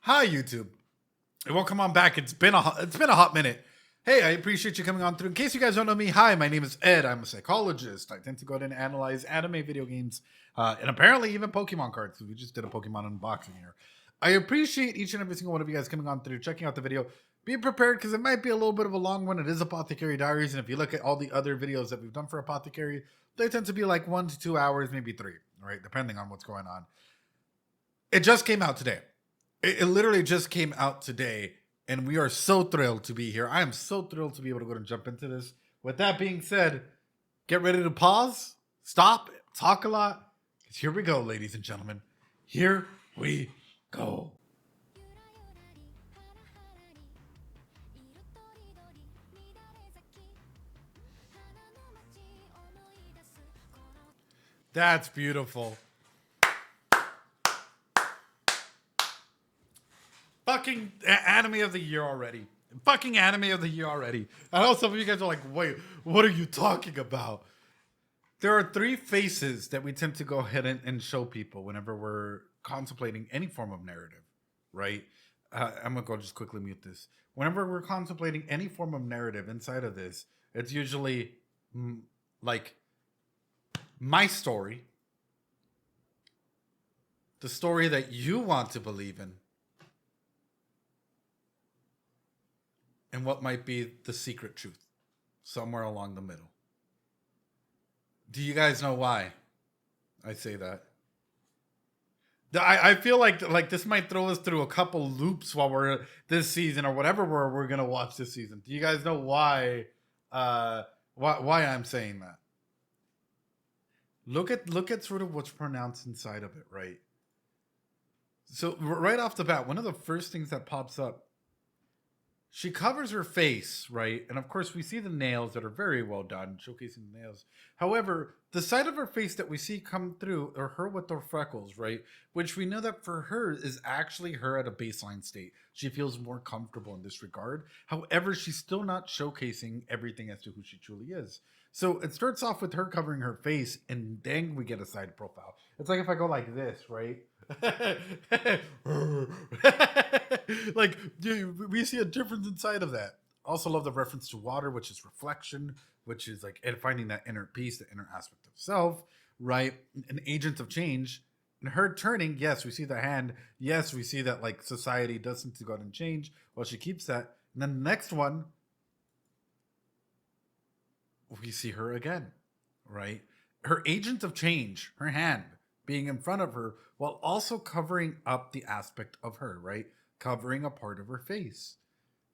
Hi, YouTube. And welcome on back. It's been a hot minute. Hey, I appreciate you coming on through. In case you guys don't know me, hi, my name is Ed. I'm a psychologist. I tend to go ahead and analyze anime, video games, and apparently even Pokemon cards. We just did a Pokemon unboxing here. I appreciate each and every single one of you guys coming on through, checking out the video. Be prepared because it might be a little bit of a long one. It is Apothecary Diaries, and if you look at all the other videos that we've done for Apothecary, they tend to be like 1 to 2 hours, maybe 3, right? Depending on what's going on. It just came out today. It literally just came out today, and we are so thrilled to be here. I am so thrilled to be able to go and jump into this. With that being said, get ready to pause, stop, talk a lot, because here we go, ladies and gentlemen. Here we go. That's beautiful. Fucking anime of the year already. Fucking anime of the year already. I know some of you guys are like, wait, what are you talking about? There are 3 faces that we tend to go ahead and show people whenever we're contemplating any form of narrative, right? I'm going to go just quickly mute this. Whenever we're contemplating any form of narrative inside of this, it's usually like my story, the story that you want to believe in, and what might be the secret truth somewhere along the middle. Do you guys know why I say that? I feel like this might throw us through a couple loops while we're this season or whatever we're gonna watch this season. Do you guys know why I'm saying that? Look at sort of what's pronounced inside of it, right? So right off the bat, one of the first things that pops up, she covers her face, right? And of course, we see the nails that are very well done, showcasing the nails. However, the side of her face that we see come through are her with her freckles, right? Which we know that for her is actually her at a baseline state. She feels more comfortable in this regard. However, she's still not showcasing everything as to who she truly is. So it starts off with her covering her face, and then we get a side profile. It's like if I go like this, right? Like we see a difference inside of that. Also love the reference to water, which is reflection, which is like and finding that inner peace, the inner aspect of self, right? An agent of change. And her turning, yes, we see the hand. Yes, we see that like society doesn't go out and change. Well, she keeps that. And then the next one, we see her again, right? Her agent of change, her hand being in front of her while also covering up the aspect of her, right? Covering a part of her face.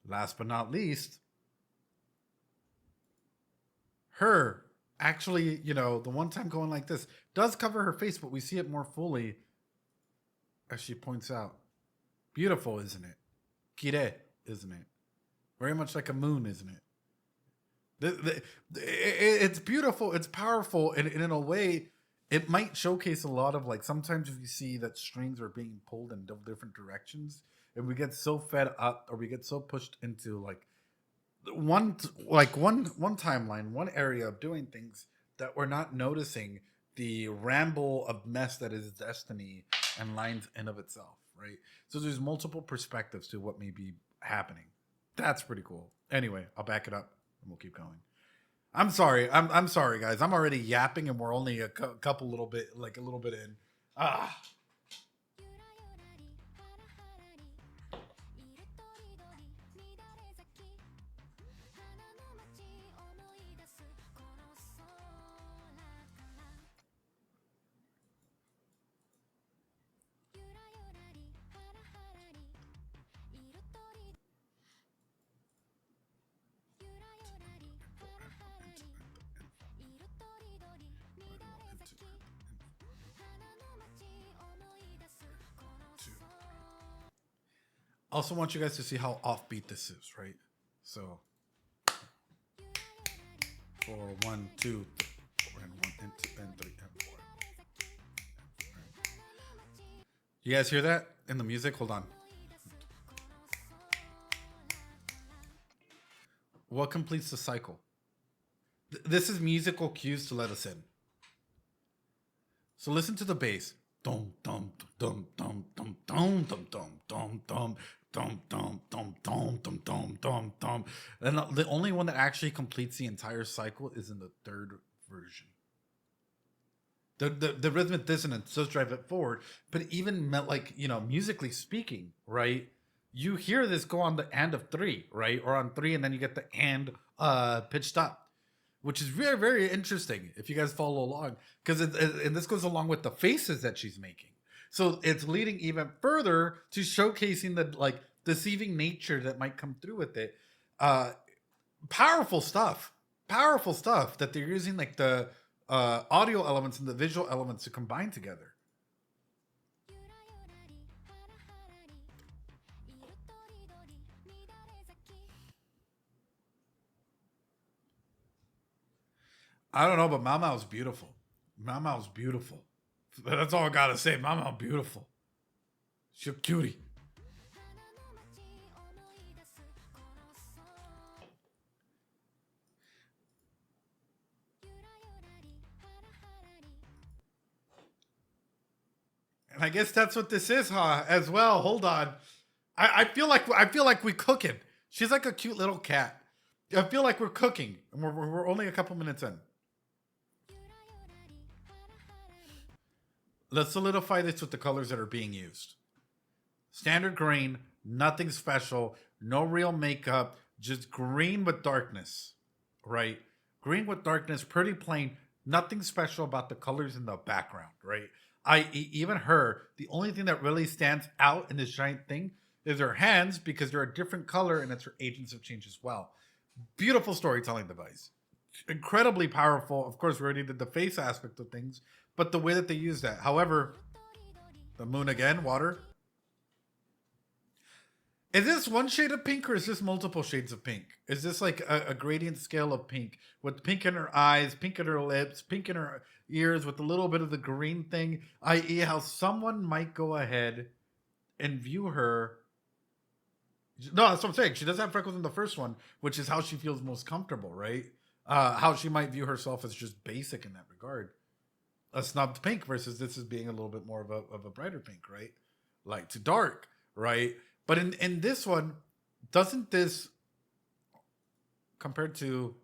Last but not least, her actually, the one time going like this does cover her face, but we see it more fully as she points out. Beautiful, isn't it? Kire, isn't it? Very much like a moon, isn't it? It's beautiful, it's powerful, and in a way, it might showcase a lot of like sometimes if you see that strings are being pulled in different directions, and we get so fed up or we get so pushed into like one timeline, one area of doing things that we're not noticing the ramble of mess that is destiny and lines in of itself, right? So there's multiple perspectives to what may be happening. That's pretty cool. Anyway, I'll back it up and we'll keep going. I'm sorry. I'm sorry, guys. I'm already yapping, and we're only a couple little bit in. Ah. Also want you guys to see how offbeat this is, right? So 4, 1, 2, 3, and 1 and 2 and 3 and 4. You guys hear that in the music? Hold on. What completes the cycle? This is musical cues to let us in. So listen to the bass. Dum dum dum dum dum dum dum dum dum dum dum dum dum dum dum dum dum dum. And the only one that actually completes the entire cycle is in the third version. The rhythmic dissonance does drive it forward, but even like musically speaking, right? You hear this go on the and of three, right, or on three, and then you get the and pitched up, which is very very interesting if you guys follow along, because and this goes along with the faces that she's making, so it's leading even further to showcasing the like deceiving nature that might come through with it. Uh, powerful stuff, powerful stuff that they're using like the audio elements and the visual elements to combine together. I don't know, but MaoMao's beautiful. MaoMao's beautiful. That's all I gotta say. MaoMao beautiful. She's a cutie. And I guess that's what this is, huh? As well. Hold on. I feel like we cooking. She's like a cute little cat. I feel like we're cooking, and we're only a couple minutes in. Let's solidify this with the colors that are being used. Standard green, nothing special, no real makeup, just green with darkness, right? Green with darkness, pretty plain, nothing special about the colors in the background, right? Even her, the only thing that really stands out in this giant thing is her hands, because they're a different color and it's her agents of change as well. Beautiful storytelling device. Incredibly powerful. Of course, we already did the face aspect of things, but the way that they use that. However, the moon again, water. Is this one shade of pink or is this multiple shades of pink? Is this like a gradient scale of pink with pink in her eyes, pink in her lips, pink in her ears with a little bit of the green thing, i.e., how someone might go ahead and view her. No, that's what I'm saying. She does have freckles in the first one, which is how she feels most comfortable, right? How she might view herself as just basic in that regard. A snubbed pink versus this is being a little bit more of a brighter pink, right? Light to dark, right? But in this one, doesn't this compared to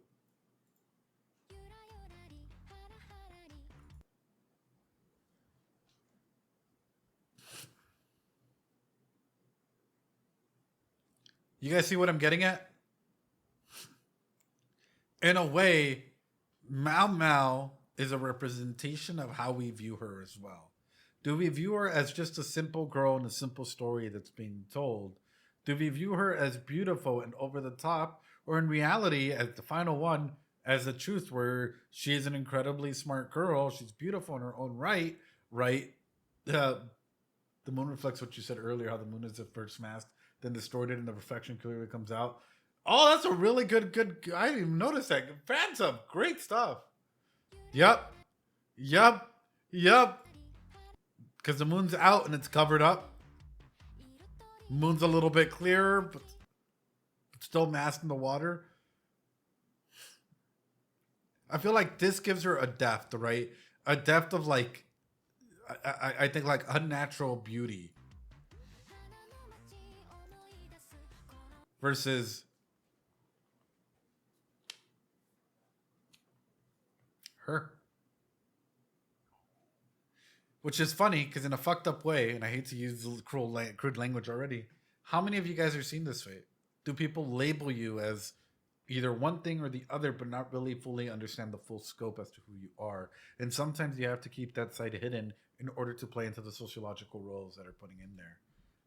you guys see what I'm getting at? In a way, MaoMao is a representation of how we view her as well. Do we view her as just a simple girl and a simple story that's being told? Do we view her as beautiful and over the top? Or in reality, as the final one, as the truth where she is an incredibly smart girl, she's beautiful in her own right, right? Uh, the moon reflects what you said earlier, how the moon is the first mask, then distorted and the reflection clearly comes out. Oh, that's a really good. I didn't even notice that. Fans up, great stuff. Yep, yep, yep. Because the moon's out and it's covered up. Moon's a little bit clearer, but still masked in the water. I feel like this gives her a depth, right? A depth of like, I think like unnatural beauty versus her. Which is funny because in a fucked up way, and I hate to use crude language already. How many of you guys are seeing this way? Do people label you as either one thing or the other, but not really fully understand the full scope as to who you are? And sometimes you have to keep that side hidden in order to play into the sociological roles that are putting in there.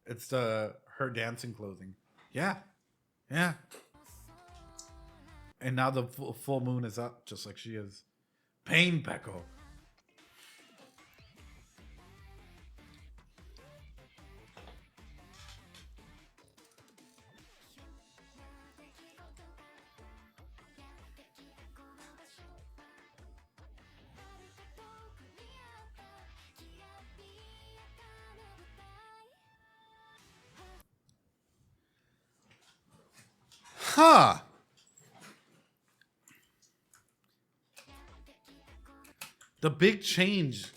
It's the her dancing clothing. Yeah, yeah. And now the full moon is up, just like she is. Pain, Pecco. Huh. The big change.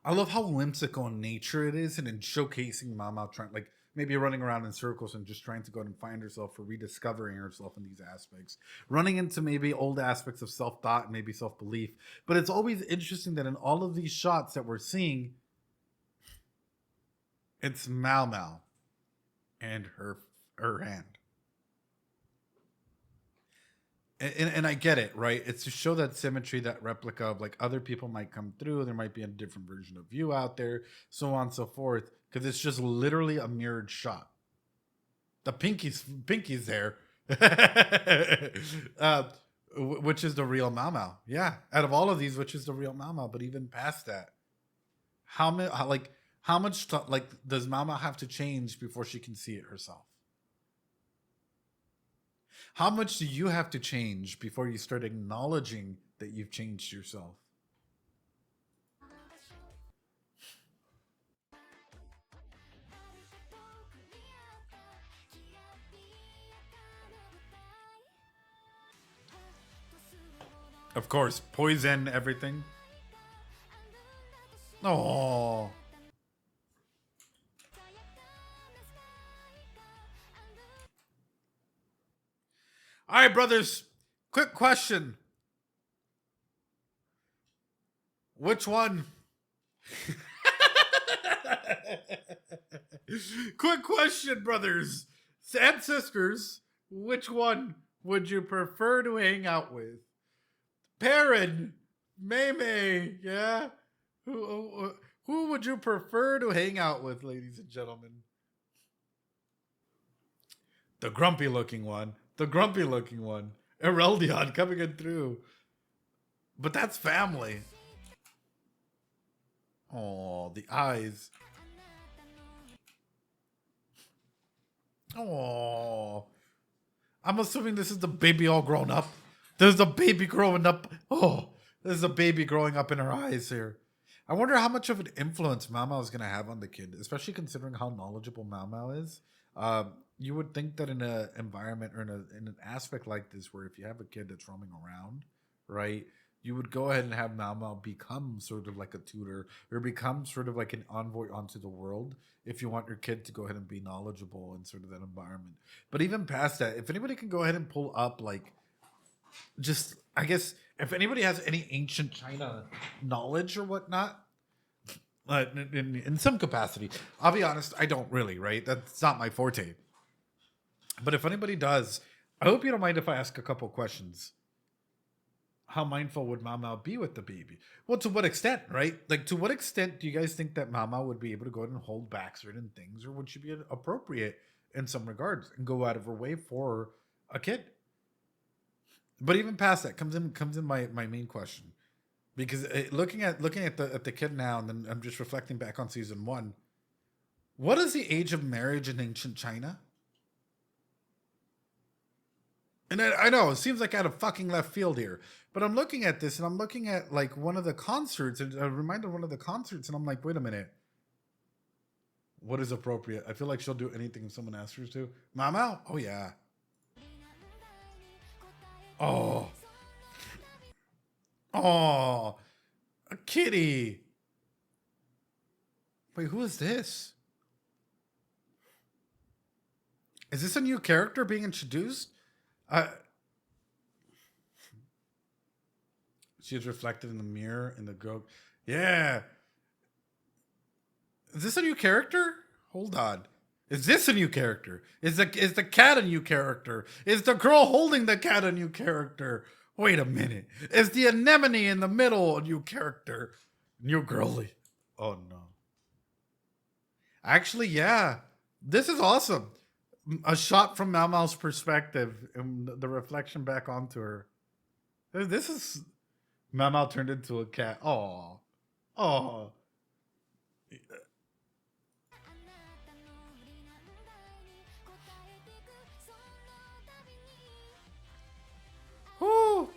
I love how whimsical in nature it is, and in showcasing Mama trying, like maybe running around in circles and just trying to go out and find herself or rediscovering herself in these aspects, running into maybe old aspects of self thought and maybe self belief. But it's always interesting that in all of these shots that we're seeing, it's MaoMao and her hand. And I get it, right? It's to show that symmetry, that replica of like other people might come through. There might be a different version of you out there, so on and so forth. Because it's just literally a mirrored shot. The pinky's there, uh, which is the real MaoMao. Yeah, out of all of these, which is the real MaoMao? But even past that, how many? How much? Like, does MaoMao have to change before she can see it herself? How much do you have to change before you start acknowledging that you've changed yourself? Of course, poison everything. Oh. All right, brothers. Quick question. Which one? Quick question, brothers and sisters. Which one would you prefer to hang out with? Perrin, Mei, yeah? Who would you prefer to hang out with, ladies and gentlemen? The grumpy looking one. The grumpy looking one. Ereldion coming in through. But that's family. Oh, the eyes. Oh. I'm assuming this is the baby all grown up. There's the baby growing up. Oh, there's a baby growing up in her eyes here. I wonder how much of an influence MaoMao is going to have on the kid, especially considering how knowledgeable MaoMao is. You would think that in an environment or in an aspect like this, where if you have a kid that's roaming around, right, you would go ahead and have MaoMao become sort of like a tutor or become sort of like an envoy onto the world if you want your kid to go ahead and be knowledgeable in sort of that environment. But even past that, if anybody can go ahead and pull up like just I guess if anybody has any ancient China knowledge or whatnot, in some capacity, I'll be honest, I don't really, right? That's not my forte. But if anybody does, I hope you don't mind if I ask a couple questions. How mindful would MaoMao be with the baby? Well, to what extent, right? Like, to what extent do you guys think that MaoMao would be able to go ahead and hold back certain things, or would she be appropriate in some regards and go out of her way for a kid? But even past that comes in my main question, because looking at the kid now, and then I'm just reflecting back on season one. What is the age of marriage in ancient China? And I know it seems like out of fucking left field here, but I'm looking at this and I'm looking at like one of the concerts and a reminder of one of the concerts, and I'm like, wait a minute, what is appropriate? I feel like she'll do anything if someone asks her to. Mama? Oh yeah. Oh, oh, a kitty. Wait, who is this? Is this a new character being introduced? Uh, she is reflected in the mirror in the girl. Yeah. Is this a new character? Hold on. Is this a new character? Is the cat a new character? Is the girl holding the cat a new character? Wait a minute. Is the anemone in the middle a new character? New girly. Oh no. Actually, yeah. This is awesome. A shot from MaoMao's perspective and the reflection back onto her. This is MaoMao turned into a cat. Oh, oh. Whoo.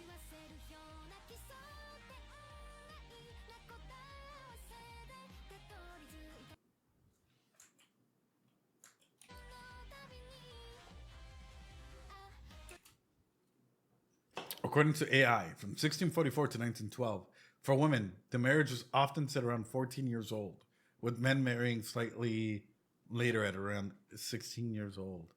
According to AI, from 1644 to 1912, For women, the marriage is often set around 14 years old, with men marrying slightly later at around 16 years old.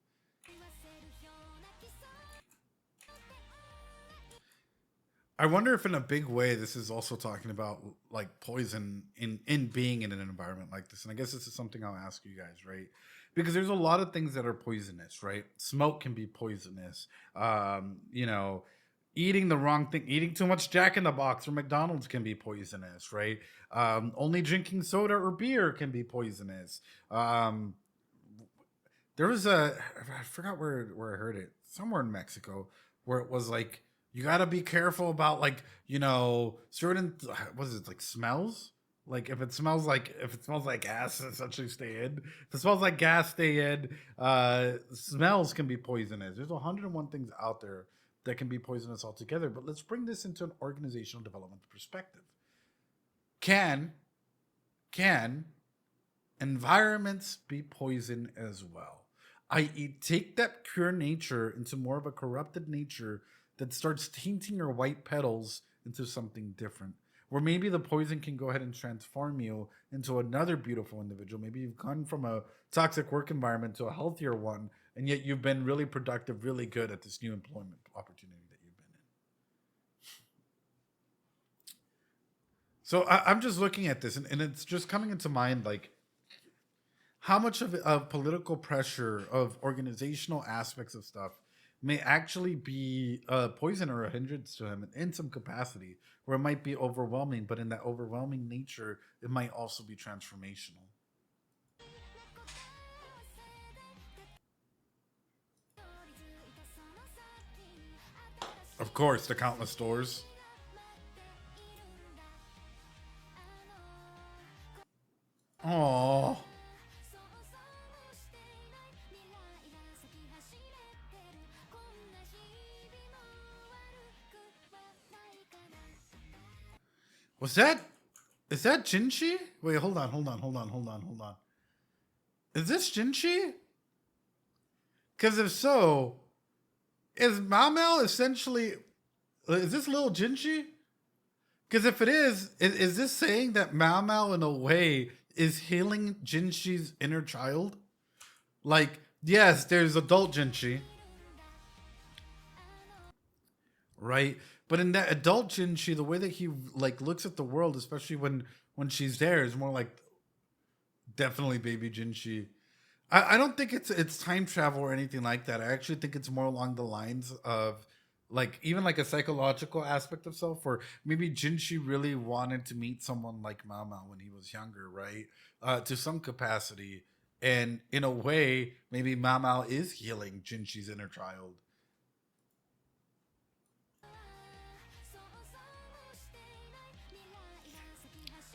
I wonder if, in a big way, this is also talking about like poison in being in an environment like this. And I guess this is something I'll ask you guys, right? Because there's a lot of things that are poisonous, right? Smoke can be poisonous. You know, eating the wrong thing, eating too much Jack in the Box or McDonald's can be poisonous, right? Only drinking soda or beer can be poisonous. Um, there was I forgot where I heard it, somewhere in Mexico, where it was like you got to be careful about like certain what is it, like smells. Like if it smells like gas, essentially stay in. If it smells like gas, stay in. Smells can be poisonous. There's 101 things out there that can be poisonous altogether. But let's bring this into an organizational development perspective. Can can environments be poison as well? I.e., take that pure nature into more of a corrupted nature that starts tainting your white petals into something different. Where maybe the poison can go ahead and transform you into another beautiful individual. Maybe you've gone from a toxic work environment to a healthier one, and yet you've been really productive, really good at this new employment opportunity that you've been in. So I'm just looking at this, and it's just coming into mind like how much of political pressure, of organizational aspects of stuff, may actually be a poison or a hindrance to him in some capacity, where it might be overwhelming, but in that overwhelming nature, it might also be transformational. Of course, the countless stores. Oh, was that? Is that Jinchi? Wait, hold on. Is this Jinchi? Because if so, is MaoMao essentially? Is this little Jinchi? Because if it is this saying that MaoMao in a way is healing Jinchi's inner child? Like, yes, there's adult Jinchi, right? But in that adult Jinchi, the way that he like looks at the world, especially when she's there, is more like definitely baby Jinchi. I don't think it's time travel or anything like that. I actually think it's more along the lines of like even like a psychological aspect of self, where maybe Jinchi really wanted to meet someone like Mama when he was younger, right? To some capacity, and in a way, maybe Mama is healing Jinchi's inner child.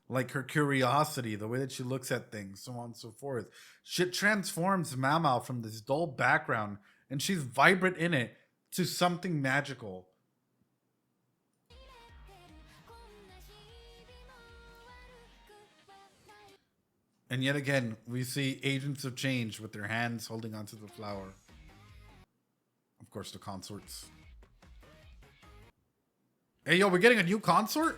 Like her curiosity, the way that she looks at things, so on and so forth. Shit transforms Mama from this dull background, and she's vibrant in it, to something magical. And yet again, we see agents of change with their hands holding onto the flower. Of course, the consorts. Hey, yo, we're getting a new consort?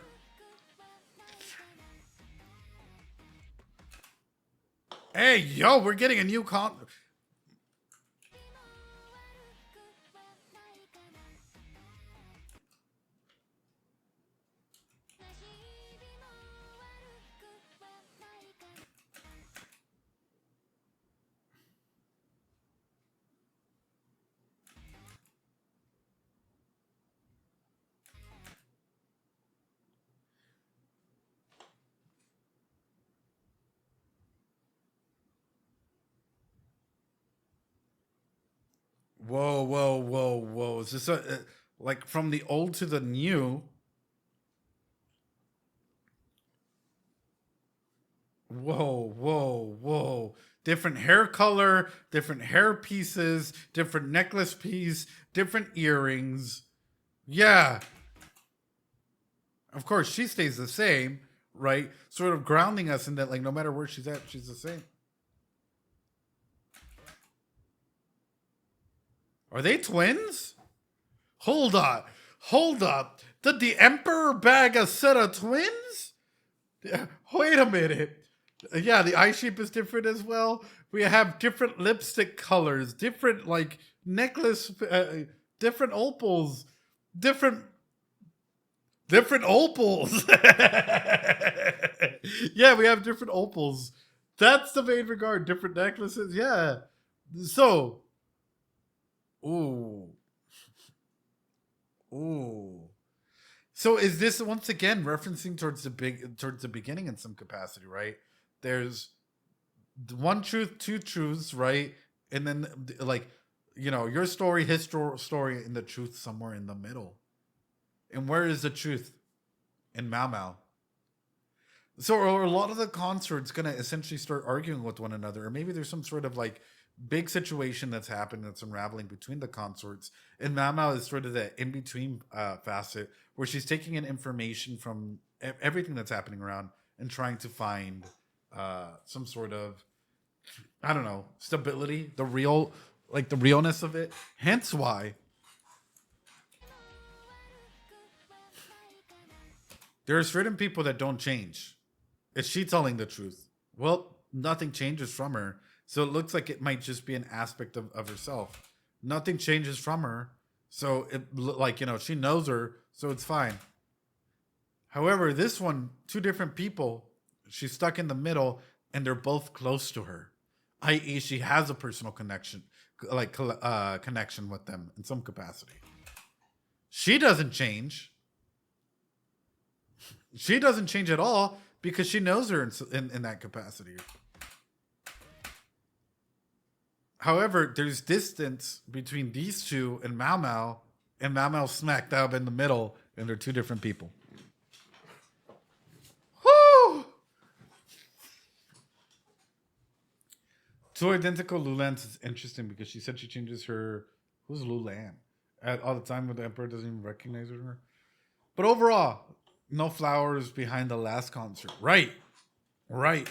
Hey, yo, we're getting a new con. Whoa. Is this like from the old to the new? Whoa. Different hair color, different hair pieces, different necklace piece, different earrings. Yeah, of course, she stays the same, right? Sort of grounding us in that, like, no matter where she's at, she's the same. Are they twins? Hold on. Hold up. Did the Emperor bag a set of twins? Yeah, wait a minute. Yeah, the eye shape is different as well. We have different lipstick colors, different like necklace, different opals, different opals. Yeah, we have different opals. That's the main regard. Different necklaces. Yeah. So, ooh, ooh. So is this once again referencing towards the beginning in some capacity, right? There's one truth, two truths, right? And then like your story, his story, and the truth somewhere in the middle. And where is the truth in MaoMao? So are a lot of the consorts gonna essentially start arguing with one another, or maybe there's some sort of like big situation that's happening that's unraveling between the consorts, and Mama is sort of the in between facet where she's taking in information from everything that's happening around and trying to find some sort of, I don't know, stability, the realness of it. Hence why there are certain people that don't change. Is she telling the truth? Well, nothing changes from her. So it looks like it might just be an aspect of herself. Nothing changes from her. So she knows her, so it's fine. However, this one, two different people, she's stuck in the middle and they're both close to her. I.e., she has a personal connection, connection with them in some capacity. She doesn't change. She doesn't change at all because she knows her in that capacity. However, there's distance between these two and MaoMao, and MaoMao smack dab in the middle, and they're two different people. Woo! Two identical Lulans is interesting because she said she changes her. Who's Lulan? All the time when the Emperor doesn't even recognize her. But overall, no flowers behind the last concert. Right. Right.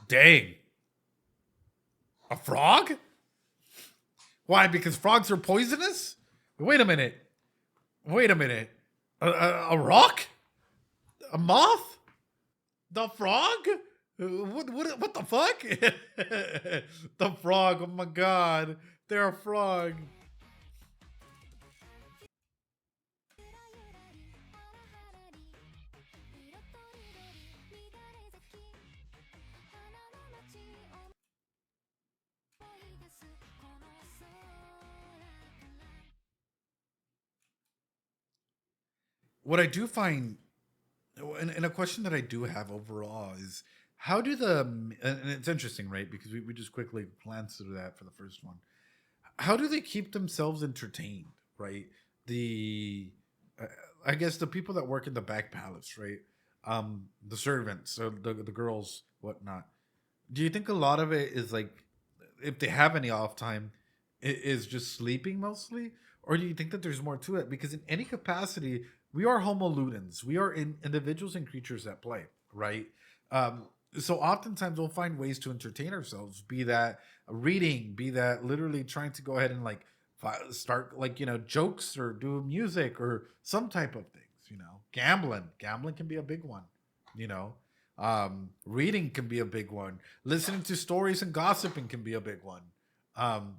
Dang. A frog? Why? Because frogs are poisonous? Wait a minute. Wait a minute. A rock? A moth? The frog? What the fuck? The frog. Oh my god. They're a frog. What I do find, and a question that I do have overall is, how do and it's interesting, right? Because we just quickly glanced through that for the first one. How do they keep themselves entertained, right? The, uh, I guess the people that work in the back palace, right? The servants, so the girls, whatnot. Do you think a lot of it is like, if they have any off time, it is just sleeping mostly, or do you think that there's more to it? Because in any capacity, we are Homo ludens. We are individuals and creatures that play, right? So oftentimes we'll find ways to entertain ourselves, be that reading, be that literally trying to go ahead and like start like jokes or do music or some type of things. Gambling can be a big one. You know, reading can be a big one. Listening to stories and gossiping can be a big one.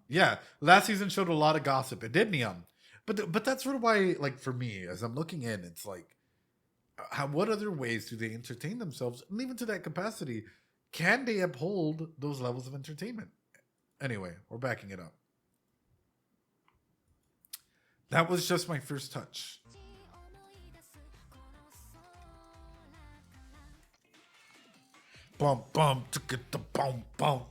Yeah, last season showed a lot of gossip. It did, Neum. But that's sort of why, like for me, as I'm looking in, it's like, what other ways do they entertain themselves, and even to that capacity, can they uphold those levels of entertainment? Anyway, we're backing it up. That was just my first touch. Bum bum, the bum bum.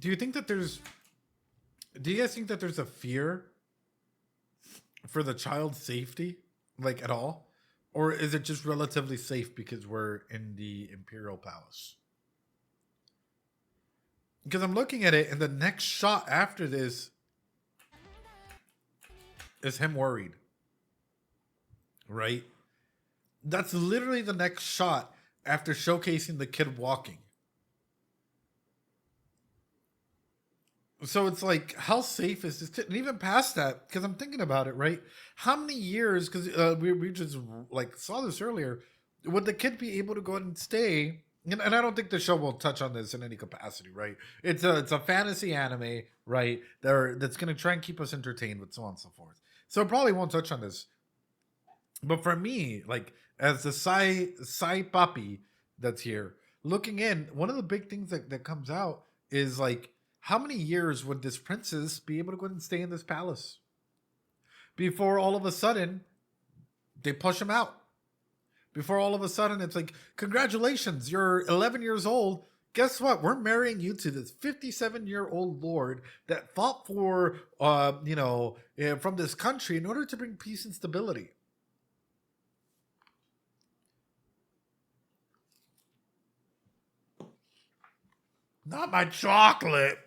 Do you think that there's? Do you guys think that there's a fear for the child's safety, like at all, or is it just relatively safe because we're in the imperial palace? Because I'm looking at it, and the next shot after this is him worried, right? That's literally the next shot after showcasing the kid walking. So it's like, how safe is this kid? And even past that, because I'm thinking about it, right? How many years? Because we just like saw this earlier. Would the kid be able to go and stay? And I don't think the show will touch on this in any capacity, right? It's a fantasy anime, right? That's gonna try and keep us entertained with so on and so forth. So it probably won't touch on this. But for me, like as the Psy puppy that's here, looking in, one of the big things that comes out is like, how many years would this princess be able to go and stay in this palace before all of a sudden they push him out? Before all of a sudden it's like, congratulations, you're 11 years old. Guess what? We're marrying you to this 57-year-old lord that fought for, from this country in order to bring peace and stability. Not my chocolate.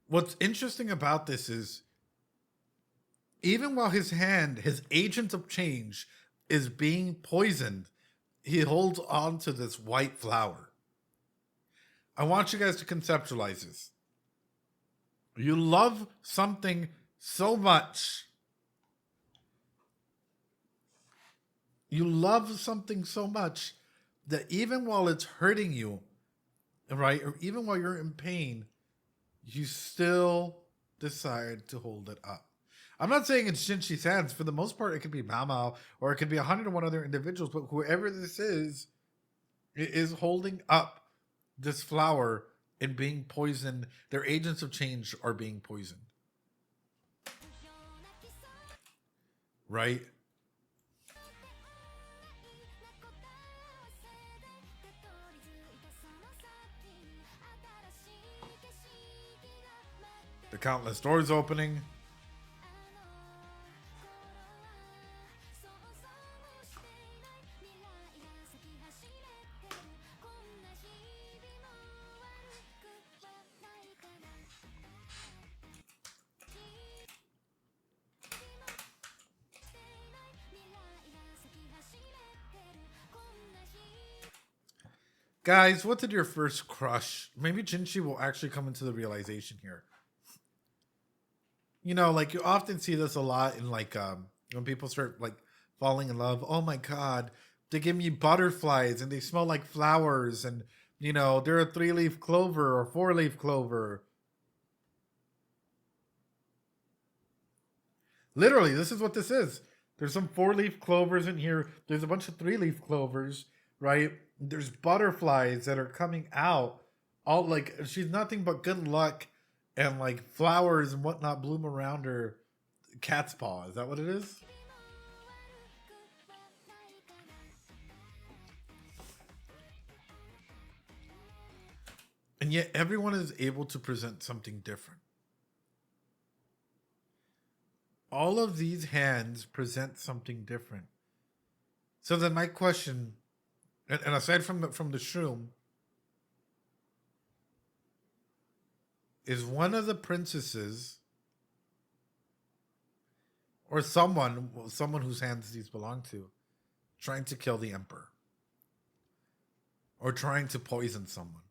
What's interesting about this is, even while his hand, his agent of change, is being poisoned, he holds on to this white flower. I want you guys to conceptualize this. You love something so much. You love something so much that even while it's hurting you, right, or even while you're in pain, you still decide to hold it up. I'm not saying it's Shinshi's hands. For the most part, it could be MaoMao, or it could be 101 other individuals, but whoever this is holding up this flower and being poisoned. Their agents of change are being poisoned. Right? The countless doors opening. Guys, what did your first crush? Maybe Jinshi will actually come into the realization here. You know, like you often see this a lot in like when people start like falling in love. Oh my god, they give me butterflies and they smell like flowers, and you know, they're a 3-leaf clover or 4-leaf clover. Literally, this is what this is. There's some 4-leaf clovers in here. There's a bunch of 3-leaf clovers, right? There's butterflies that are coming out. All like, she's nothing but good luck, and like flowers and whatnot bloom around her cat's paw. Is that what it is? And yet everyone is able to present something different. All of these hands present something different. So then my question, and aside from the shroom, is one of the princesses or someone whose hands these belong to trying to kill the emperor or trying to poison someone?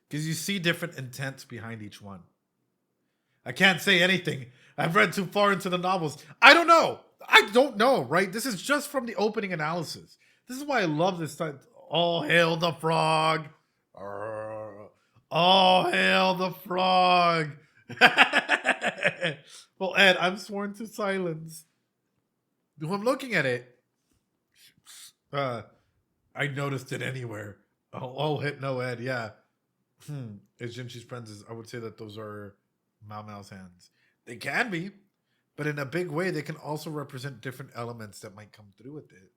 Because you see different intents behind each one. I can't say anything. I've read too far into the novels. I don't know, right? This is just from the opening analysis. This is why I love this type. All hail the frog. All hail the frog. Well, Ed, I'm sworn to silence. When I'm looking at it, I noticed it anywhere. Oh, hit no Ed, yeah. It's Jinshi's friends. I would say that those are MaoMao's hands. They can be, but in a big way, they can also represent different elements that might come through with it.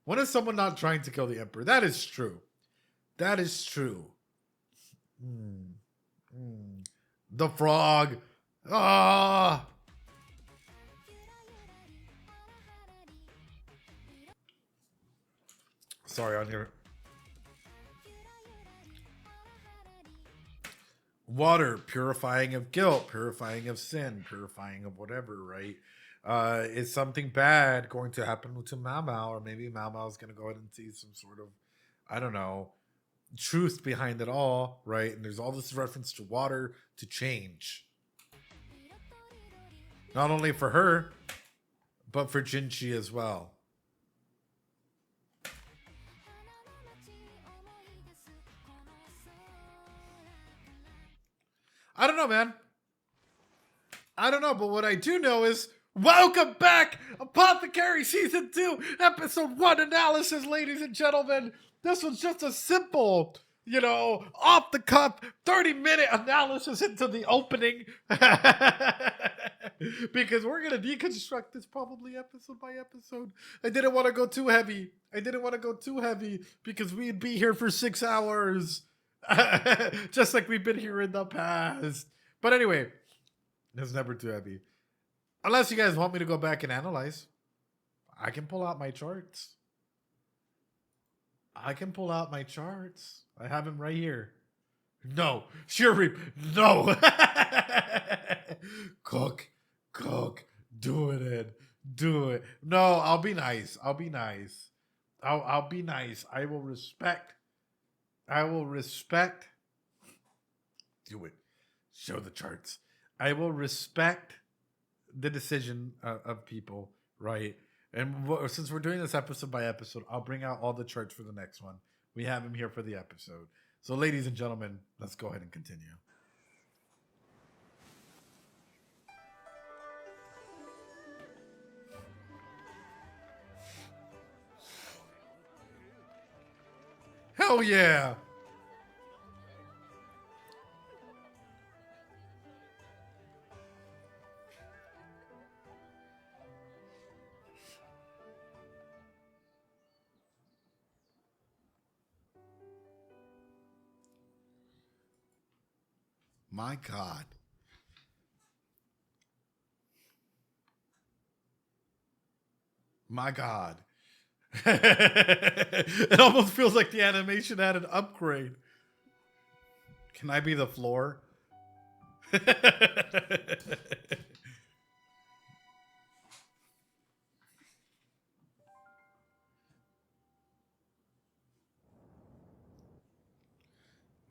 When is someone not trying to kill the emperor? That is true. That is true. The frog. Ah. Sorry, on your water, purifying of guilt, purifying of sin, purifying of whatever, right? Is something bad going to happen to MaoMao, or maybe MaoMao is going to go ahead and see some sort of, I don't know, truth behind it all, right? And there's all this reference to water to change. Not only for her, but for Jinchi as well. I don't know, man. I don't know, but what I do know is welcome back, Apothecary Season 2, Episode 1 analysis, ladies and gentlemen. This was just a simple, off the cuff, 30-minute analysis into the opening. Because we're going to deconstruct this probably episode by episode. I didn't want to go too heavy. Because we'd be here for 6 hours. Just like we've been here in the past. But anyway, it's never too heavy. Unless you guys want me to go back and analyze. I can pull out my charts. I have them right here. No. Sure. No. Cook. Do it, Ed. Do it. No, I'll be nice. I'll be nice. I will respect. Do it. Show the charts. I will respect the decision of people, right? And since we're doing this episode by episode, I'll bring out all the charts for the next one. We have them here for the episode. So, ladies and gentlemen, let's go ahead and continue. Hell yeah! My God. My God. It almost feels like the animation had an upgrade. Can I be the floor?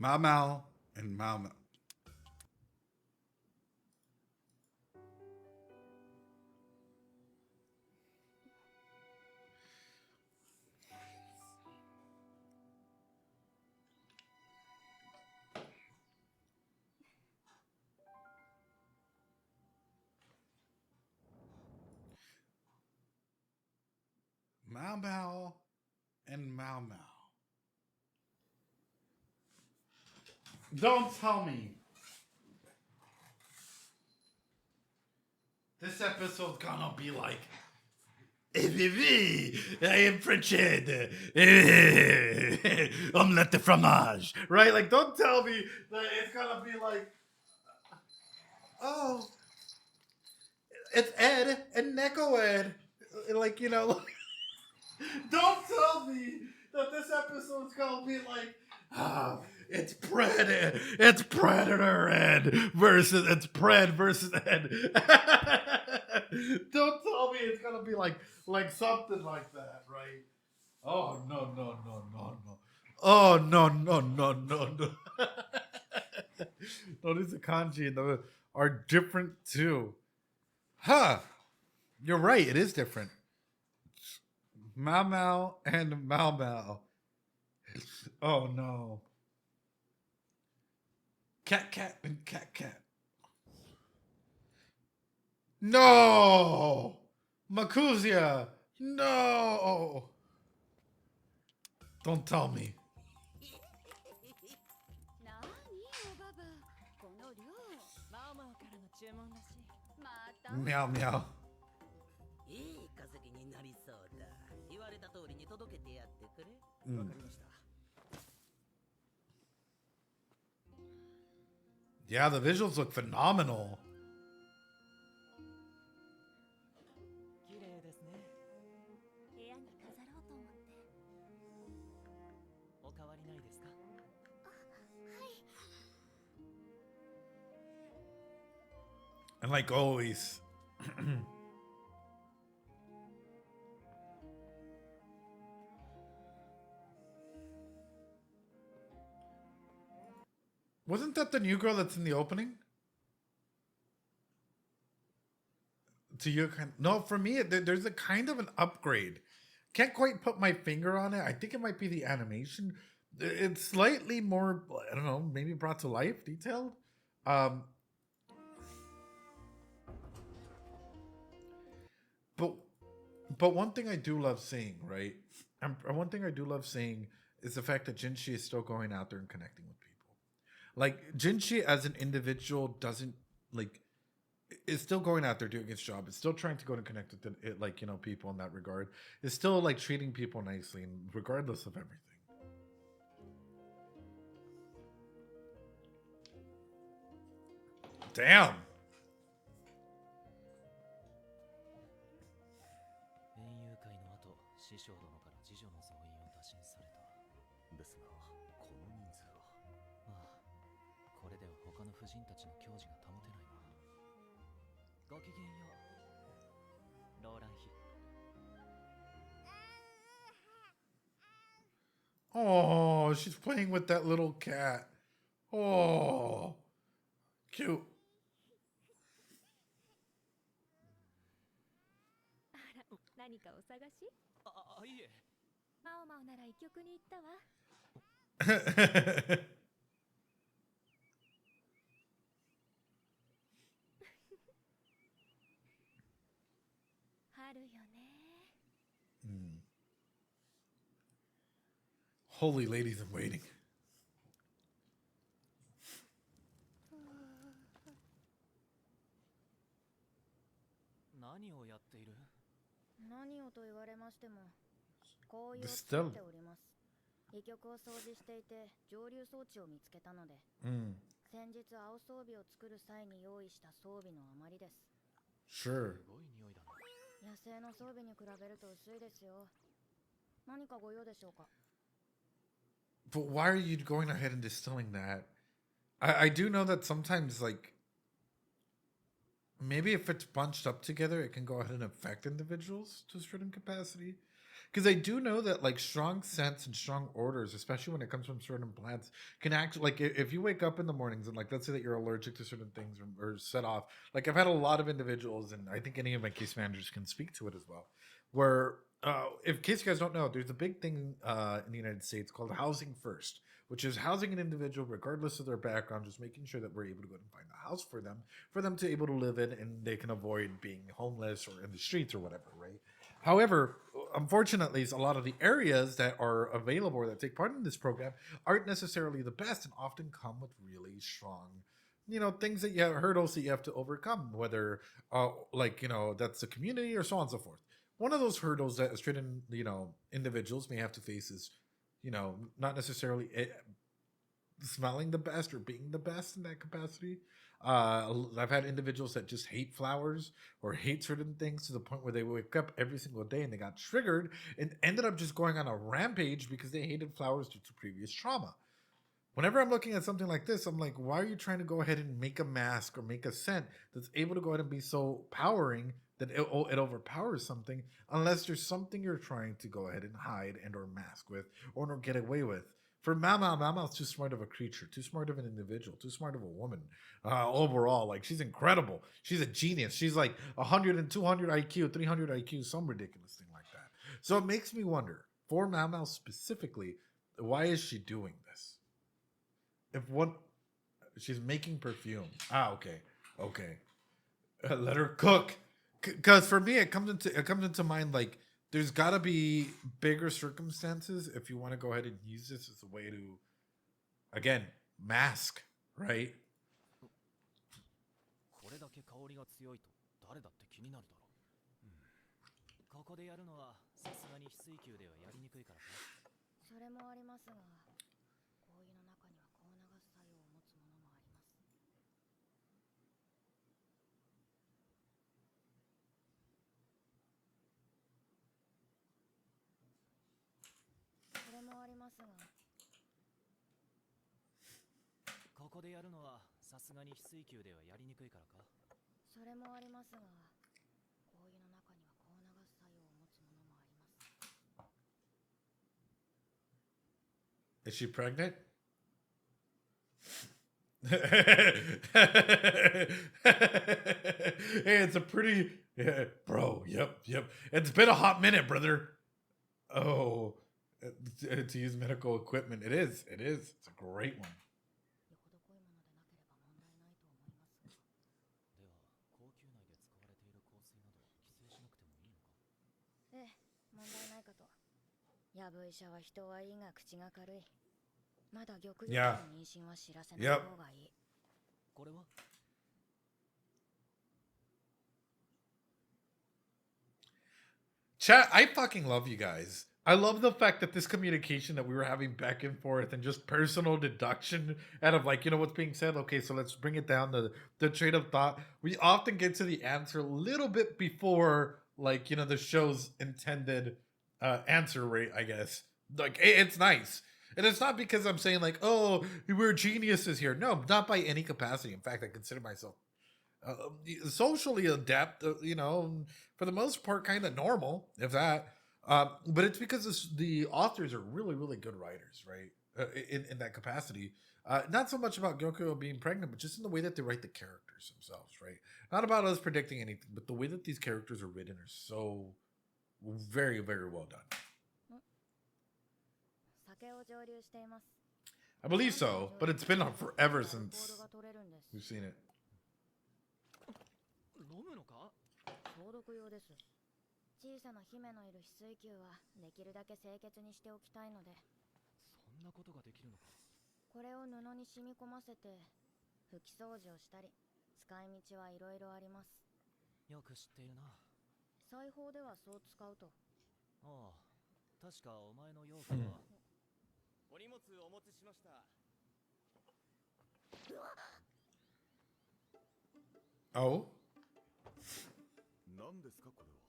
MaoMao and MaoMao. MaoMao and MaoMao. Don't tell me this episode's gonna be like, I am French omelette de fromage, right? Like, don't tell me that it's gonna be like, oh, it's Ed and Neko Ed, like, don't tell me that this episode's gonna be like, it's Predator Ed versus Pred versus Ed. Don't tell me it's gonna be like something like that, right? Oh no. Oh no. No, these kanji are different too. Huh. You're right, it is different. MaoMao and MaoMao. Oh no. Cat and cat. No! Makuzia! No! Don't tell me. なにおばば、この量。マオマオからの注文だし。また。Meow meow. いい稼ぎになりそうだ。言われた通りに届けてやってくれ。わかりました。Yeah, the visuals look phenomenal. 綺麗ですね。部屋に飾ろうと思って。お変わりないですか？ And like always. Wasn't that the new girl that's in the opening? To your kind, no, for me, there's a kind of an upgrade. Can't quite put my finger on it. I think it might be the animation. It's slightly more, I don't know, maybe brought to life, detailed. But one thing I do love seeing, right? One thing I do love seeing is the fact that Jinshi is still going out there and connecting with people. Like Jinshi as an individual doesn't like is still going out there doing its job. It's still trying to go and connect with it, like people in that regard. It's still like treating people nicely, and regardless of everything. Damn. 園遊会の後、師匠殿から次女の増員を打診された。ですが、この人数は。ああ、これでは他の婦人たちの矜持が保てないな。ごきげんよう、ローラン妃。Oh, she's playing with that little cat. Oh, cute. あら、何かお探し？いえ。マオマオなら一曲に行ったわ。春よね。Holy ladies in waiting. 何をやっている？何をと言われましても、紅葉を Still. 作っております。医局を掃除していて蒸留装置を見つけたので、先日青装備を作る際に用意した装備の余りです。Sure. すごい匂いだな。野生の装備に比べると薄いですよ。何かご用でしょうか？ But why are you going ahead and distilling that? I do know that sometimes, like, maybe if it's bunched up together, it can go ahead and affect individuals to a certain capacity. Because I do know that, like, strong scents and strong odors, especially when it comes from certain plants, can actually, like, if you wake up in the mornings and, like, let's say that you're allergic to certain things or set off, like, I've had a lot of individuals, and I think any of my case managers can speak to it as well, where, in case you guys don't know, there's a big thing in the United States called housing first, which is housing an individual regardless of their background, just making sure that we're able to go and find a house for them to be able to live in, and they can avoid being homeless or in the streets or whatever, right? However, unfortunately, a lot of the areas that are available or that take part in this program aren't necessarily the best and often come with really strong, things that you have, hurdles that you have to overcome, whether, that's the community or so on and so forth. One of those hurdles that certain, individuals may have to face is, not necessarily smelling the best or being the best in that capacity. I've had individuals that just hate flowers or hate certain things to the point where they wake up every single day and they got triggered and ended up just going on a rampage because they hated flowers due to previous trauma. Whenever I'm looking at something like this, I'm like, why are you trying to go ahead and make a mask or make a scent that's able to go ahead and be so powering that it overpowers something, unless there's something you're trying to go ahead and hide and or mask with or get away with? For MaoMao's too smart of a creature, too smart of an individual, too smart of a woman. Overall, like, she's incredible. She's a genius. She's like 100 and 200 IQ, 300 IQ, some ridiculous thing like that. So it makes me wonder, for MaoMao specifically, why is she doing this? She's making perfume. Okay. Let her cook. Because for me, it comes into mind like there's got to be bigger circumstances if you want to go ahead and use this as a way to, again, mask, right? これだけ香りが強いと誰だって気になるだろう、ここでやるのはさすがに非水球ではやりにくいからか。それもありますが、香油の中には香流す作用を持つものもあります。それもありますが、ここでやるのはさすがに非水球ではやりにくいからか。それもありますが、香油の中には香流す作用を持つものもあります。 Is she pregnant? Hey, it's a pretty, yeah, bro. Yep. It's been a hot minute, brother. Oh, to use medical equipment, it is. It's a great one. よほど濃いものでなければ問題ないと思いますが。では高級内で使われている香水など規制しなくてもいいのか。ええ、問題ないかと。やぶ医者は人はいいが口が軽い。まだ玉葉の妊娠は知らせない方がいい。これは Chat, I fucking love you guys. I love the fact that this communication that we were having back and forth and just personal deduction out of like, what's being said. Okay, so let's bring it down to the train of thought. We often get to the answer a little bit before like, the show's intended answer rate, I guess. Like, it's nice. And it's not because I'm saying like, oh, we're geniuses here. No, not by any capacity. In fact, I consider myself socially adept, for the most part, kind of normal, if that. But it's because the authors are really, really good writers, right? In that capacity. Not so much about Gyoko being pregnant, but just in the way that they write the characters themselves, right? Not about us predicting anything, but the way that these characters are written are so very, very well done. 酒を蒸留しています。 I believe so, but it's been on forever since we've seen it. 飲むのか。消毒用です。小さな姫のいる翡翠球はできるだけ清潔にしておきたいので。そんなことができるのか。これを布に染み込ませて拭き掃除をしたり、使い道はいろいろあります。よく知っているな。裁縫ではそう使うと。ああ、確かお前の養父は。お荷物お持ちしました。Oh? 何ですかこれは。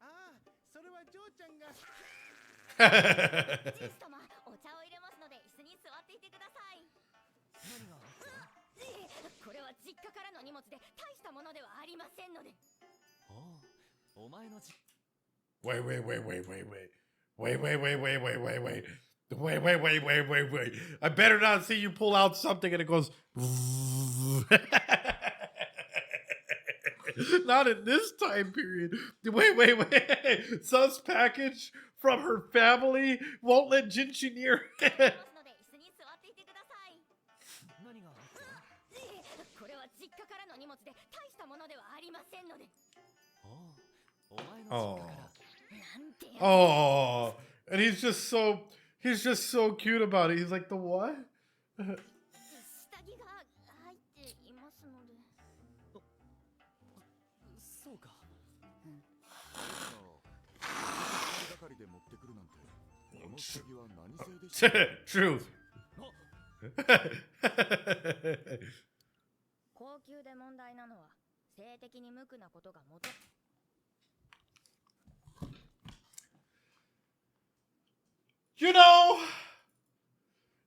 ああ、それはジョーちゃんが。ジース様、お茶を入れますので椅子に座っていてください。何が入ってる？これは実家からの荷物で大したものではありませんので。ああ、お前のWait. I better not see you pull out something and it goes. Not in this time period. Wait. Sus package from her family won't let Jinchi near. 何が入ってる？これは実家からの荷物で大したものではありませんので。ああ、お前の実家から。なんて。Oh, and he's just so cute about it. He's like, the what? 下着が入っていますので。そうか。係で持ってくるなんて。この下着は何製でしょう。 True. 高級で問題なのは性的に無垢なことがもと。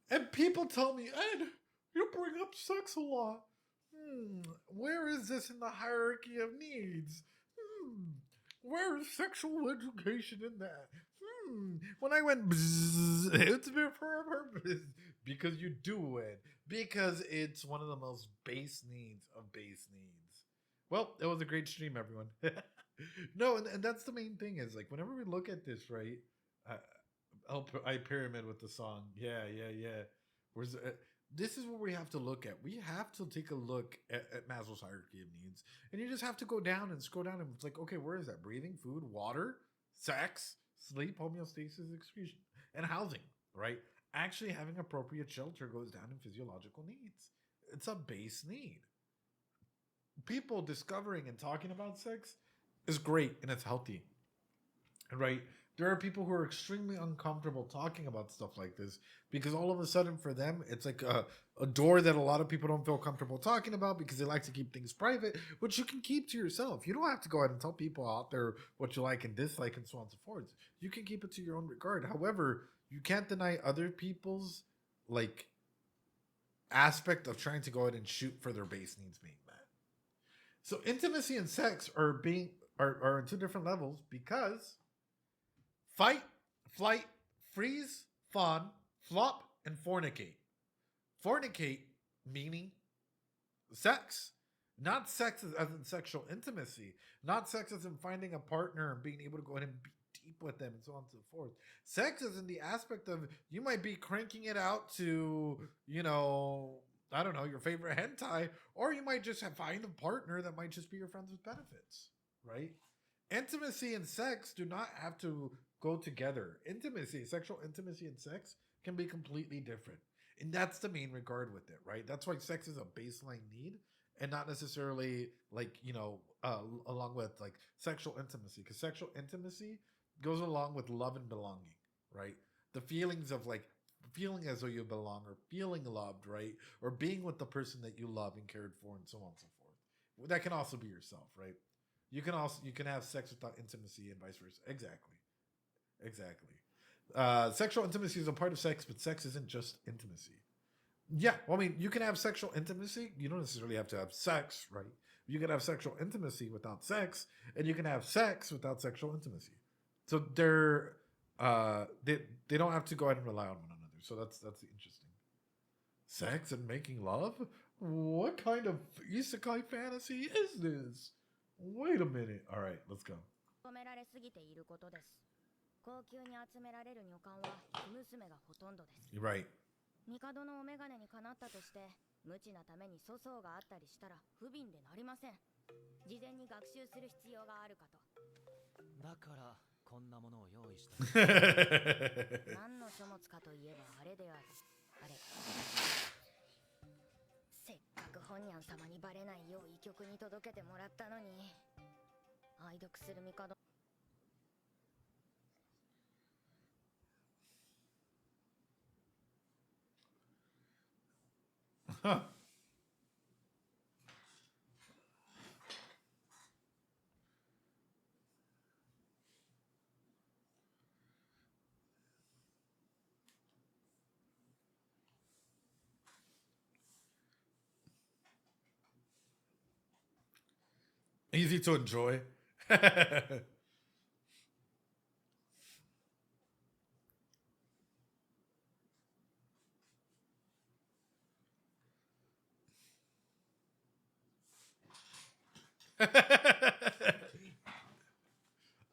And people tell me, Ed, you bring up sex a lot. Where is this in the hierarchy of needs? Where is sexual education in that? When I went, it's for a purpose. Because you do it. Because it's one of the most base needs of base needs. Well, it was a great stream, everyone. No, and that's the main thing is like whenever we look at this, right? I pyramid with the song. Yeah. Where's this is what we have to look at. We have to take a look at Maslow's hierarchy of needs, and you just have to go down and scroll down, and it's like, okay, where is that? Breathing, food, water, sex, sleep, homeostasis, excretion, and housing, right? Actually having appropriate shelter goes down in physiological needs. It's a base need. People discovering and talking about sex is great and it's healthy, right? There are people who are extremely uncomfortable talking about stuff like this because all of a sudden for them, it's like a door that a lot of people don't feel comfortable talking about because they like to keep things private, which you can keep to yourself. You don't have to go ahead and tell people out there what you like and dislike and so on and so forth. You can keep it to your own regard. However, you can't deny other people's like aspect of trying to go ahead and shoot for their base needs being met. So intimacy and sex are in two different levels because fight, flight, freeze, fawn, flop, and fornicate. Fornicate meaning sex. Not sex as in sexual intimacy. Not sex as in finding a partner and being able to go ahead and be deep with them and so on and so forth. Sex is in the aspect of you might be cranking it out to, I don't know, your favorite hentai, or you might just find a partner that might just be your friends with benefits, right? Intimacy and sex do not have to go together. Intimacy, sexual intimacy and sex can be completely different. And that's the main regard with it, right? That's why sex is a baseline need and not necessarily along with like sexual intimacy, because sexual intimacy goes along with love and belonging, right? The feelings of like feeling as though you belong or feeling loved, right? Or being with the person that you love and cared for and so on and so forth. That can also be yourself, right? You can have sex without intimacy and vice versa. Exactly. Sexual intimacy is a part of sex, but sex isn't just intimacy. Yeah, well, I mean, you can have sexual intimacy. You don't necessarily have to have sex, right? You can have sexual intimacy without sex, and you can have sex without sexual intimacy. So they don't have to go ahead and rely on one another. So that's interesting. Sex and making love? What kind of isekai fantasy is this? Wait a minute. All right, let's go. 求められすぎていることです。高級に集められる女官は生娘がほとんどです。You're right. 帝のお眼鏡にかなったとして無知なために粗相があったりしたら不憫でなりません。事前に学習する必要があるかと。だからこんなものを用意した。何の書物かといえばあれである。あれ。せっかく本ニャン様にバレないよう医局に届けてもらったのに。愛読する帝。Huh. Easy to enjoy.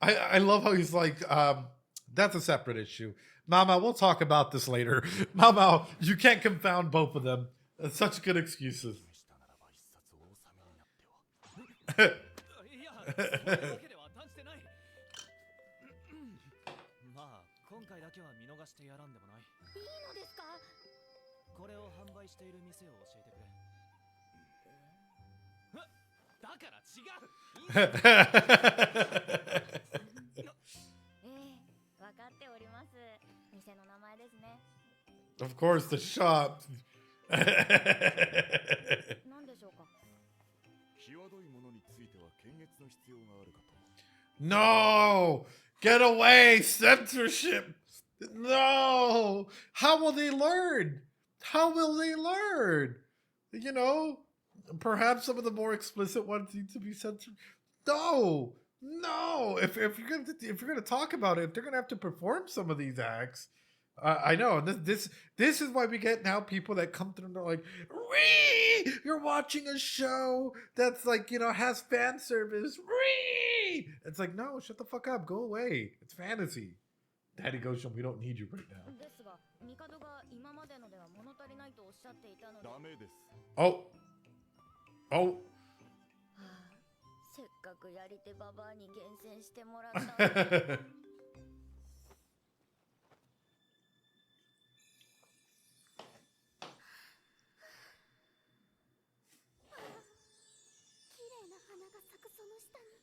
I love how he's like, that's a separate issue. MaoMao, we'll talk about this later. MaoMao, you can't confound both of them. That's such good excuses. いや、そういうわけでは断じてない。まあ、今回だけは見逃してやらんでもない。いいのですか？これを販売している店を教えてくれ。だから違う。分かっております。店の名前ですね。Of course, the shop. 何でしょうか。際どいものについては検閲の必要があるかと。No! Get away! Censorship! No! How will they learn? How will they learn? You know, perhaps some of the more explicit ones need to be censored. No! No! If you're gonna talk about it, if they're gonna have to perform some of these acts, I know. This is why we get now people that come through and they're like, "Ree! You're watching a show that's like, has fan service. Ree!" It's like, no, shut the fuck up. Go away. It's fantasy. Daddy Goshen, we don't need you right now. ですが、帝が今までのでは物足りないとおっしゃっていたので。ダメです。 Oh. Oh. はあ、せっかくやり手ババアに厳選してもらったのに。綺麗な花が咲くその下に、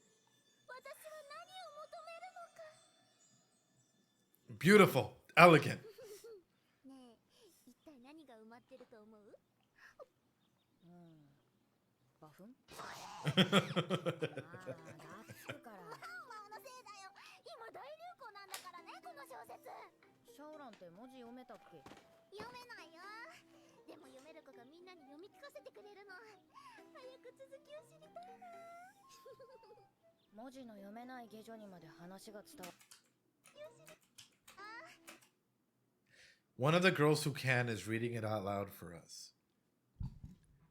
私は何を求めるのか。Beautiful. Elegant. ねえ、一体何が埋まってると思う？バフン？ああ、がっつくから。マオのせいだよ。今大流行なんだからね、この小説。シャオランって文字読めたっけ？読めないよ。でも読める子がみんなに読み聞かせてくれるの。早く続きを知りたいな。文字の読めない下女にまで話が伝わる。One of the girls who can is reading it out loud for us.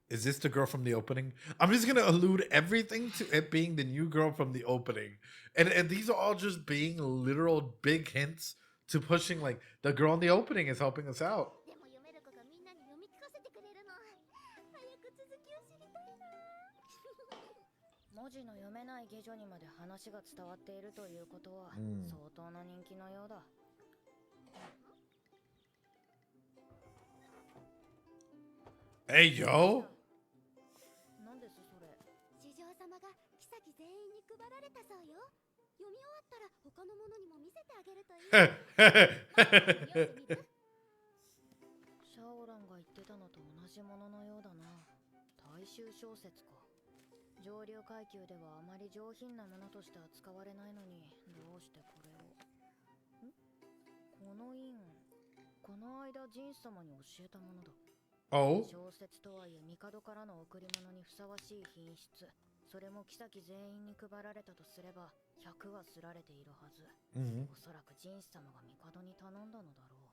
Is this the girl from the opening? I'm just going to allude everything to it being the new girl from the opening. And these are all just being literal big hints to pushing, like, the girl in the opening is helping us out. 文字の読めない下女にまで話が伝わっているということは相当な人気のようだ。Hey, yo! なんですそれ？地上様が妃全員に配られたそうよ。読み終わったら他の者にも見せてあげるといい。シャオランが言ってたのと同じもののようだな。大衆小説か。上流階級ではあまり上品なものとして扱われないのに、どうしてこれを？この印、この間ジンス様に教えたものだ。Oh? 小説とはいえ帝からの贈り物にふさわしい品質。それも妃全員に配られたとすれば100はすられているはず。おそらくジンス様が帝に頼んだのだろう。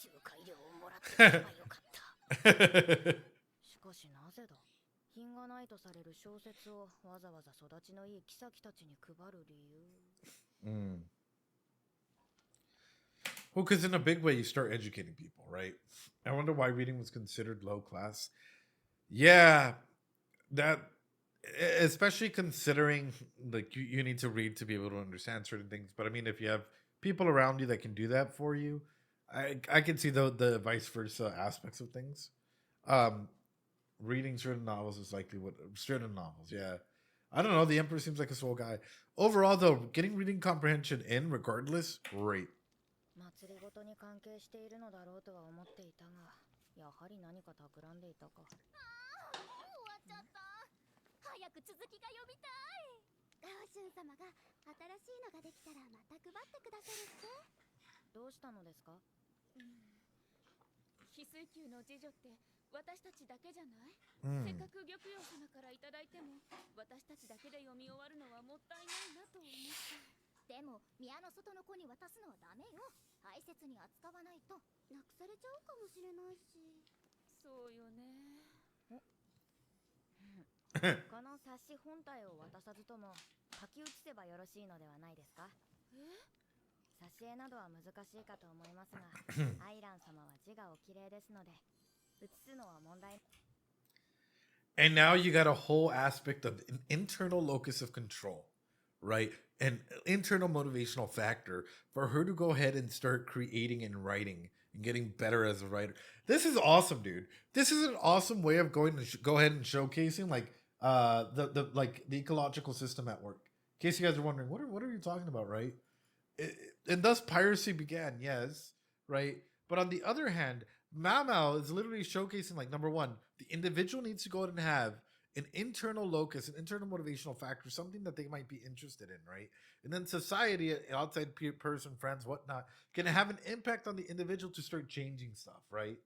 仲介料をもらってればよかった。しかしなぜだ？品がないとされる小説をわざわざ育ちのいい妃たちに配る理由。Well, because in a big way, you start educating people, right? I wonder why reading was considered low class. Yeah, that, especially considering like you need to read to be able to understand certain things. But I mean, if you have people around you that can do that for you, I can see the vice versa aspects of things. Reading certain novels is likely what certain novels. Yeah, I don't know. The Emperor seems like a swell guy. Overall, though, getting reading comprehension in regardless, great. 祭りごとに関係しているのだろうとは思っていたが、やはり何か企んでいたか。終わっちゃった。早く続きが読みたい。ガオシュン様が新しいのができたらまた配ってくださるって。どうしたのですか？翡翠宮の次女って私たちだけじゃない？せっかく玉葉様からいただいても私たちだけで読み終わるのはもったいないなと思って。でも宮の外の子に渡すのはダメよ。大切に扱わないとなくされちゃうかもしれないし。そうよね。この冊子本体を渡さずとも書き写せばよろしいのではないですか？挿絵などは難しいかと思いますが、アイラン様は字がお綺麗ですので、写すのは問題。And now you got a whole aspect of an internal locus of control, right? An internal motivational factor for her to go ahead and start creating and writing and getting better as a writer. This is awesome, dude. This is an awesome way of going to go ahead and showcasing like the ecological system at work. In case you guys are wondering, what are you talking about, right? And thus piracy began, yes, right? But on the other hand, MaoMao is literally showcasing, like, number one, the individual needs to go ahead and have an internal locus, an internal motivational factor, something that they might be interested in, right? And then society, outside person, friends, whatnot, can have an impact on the individual to start changing stuff, right?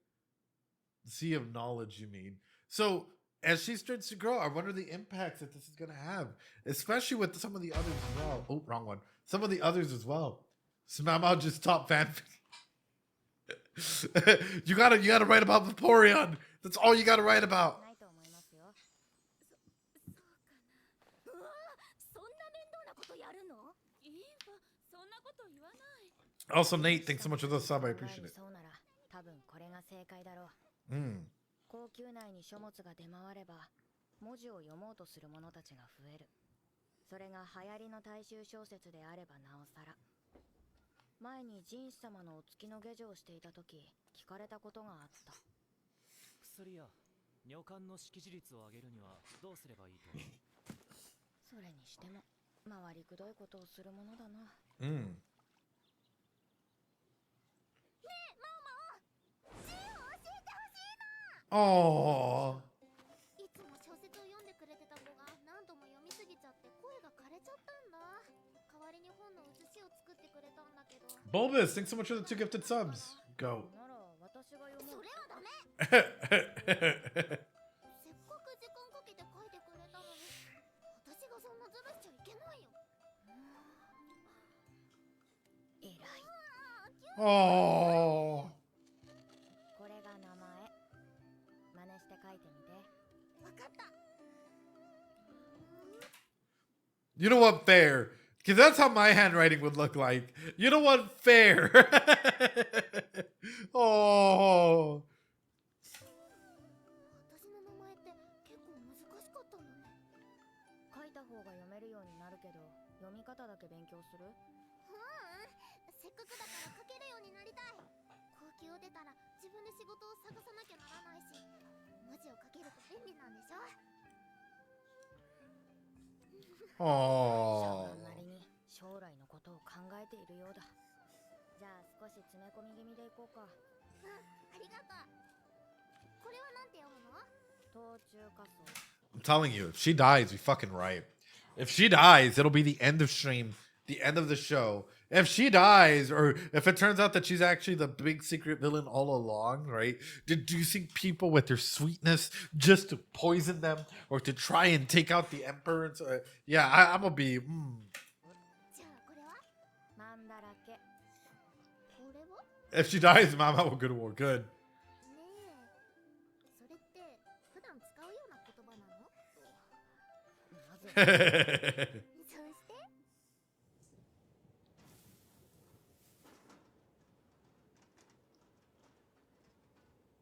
The sea of knowledge, you mean. So as she starts to grow, I wonder the impacts that this is going to have, especially with some of the others as well. Oh, wrong one. Some of the others as well. So MaoMao just top fanfic. you gotta write about Vaporeon. That's all you gotta write about. Also, Nate, thanks so much for the sub. I appreciate it. そうなら多分これが正解だろう。Mm. 高級内に書物が出回れば文字を読もうとする者たちが増える。それが流行りの大衆小説であればなおさら。前にジンス様のお付きの下女をしていた時聞かれたことがあった。薬や女官の識字率を上げるにはどうすればいいと。それにしても回りくどいことをするものだな。Mm. 字を教えてほしいの。 Oh. いつも小説を読んでくれてた子が何度も読みすぎちゃって声が枯れちゃったんだ。代わりに本の写しを作ってくれたんだけど。 Bulbous, thanks so much for the 2 gifted subs. Go. なら私が読む。それはダメ。 Hey, せっかく時間かけて書いてくれたのに、私がそんなズルしちゃいけないよ。偉い。 oh. これが名前。真似して書いてみて。わかった。 You know what? Fair. Because that's how my handwriting would look like. You know what? Fair. Oh. 私の名前って結構難しかったのね。書いた方が読めるようになるけど、読み方だけ勉強する？せっかくだから書けるようになりたい。高級を出たら自分で仕事を探さなきゃならないし、文字を書けると便利なんでしょ。 Oh. なりに将来のことを考えているようだ。じゃあ少し詰め込み気味でいこうか。ありがとう。これはなんて読むの？途中仮想。 I'm telling you, if she dies, we fucking riot. If she dies, it'll be the end of stream, the end of the show. If she dies, or if it turns out that she's actually the big secret villain all along, right? Do you think people with their sweetness just to poison them or to try and take out the emperor? And so, yeah, I'm gonna be. じゃあこれはマンだらけ。これは？ If she dies, Mama will go to war. Good. ねえ、それって普段使うような言葉なの？なぜ？ そして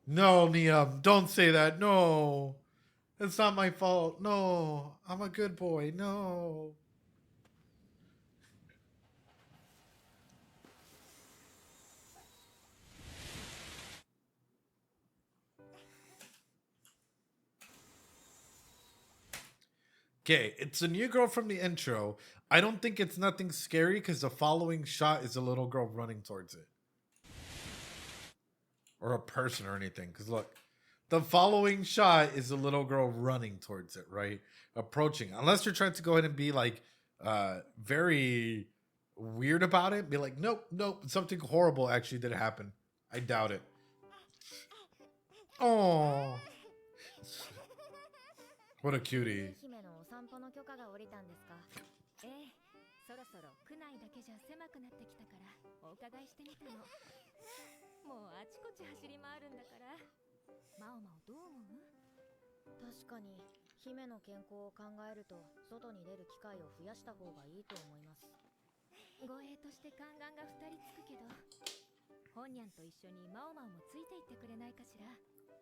No, Niam, don't say that. No. It's not my fault. No. I'm a good boy. No. Okay, it's a new girl from the intro. I don't think it's nothing scary because the following shot is a little girl running towards it. Or a person or anything. Because look, the following shot is a little girl running towards it, right? Approaching. Unless you're trying to go ahead and be like very weird about it. Be like, nope, nope, something horrible actually did happen. I doubt it. Oh. What a cutie. 姫のお散歩の許可が下りたんですか？ええ、そろそろ区内だけじゃ狭くなってきたからお伺いしてみたの。もうあちこち走り回るんだから。マオマオどう思う？確かに姫の健康を考えると外に出る機会を増やした方がいいと思います。護衛として宦官が2人つくけど、ホンニャンと一緒にマオマオもついていってくれないかしら。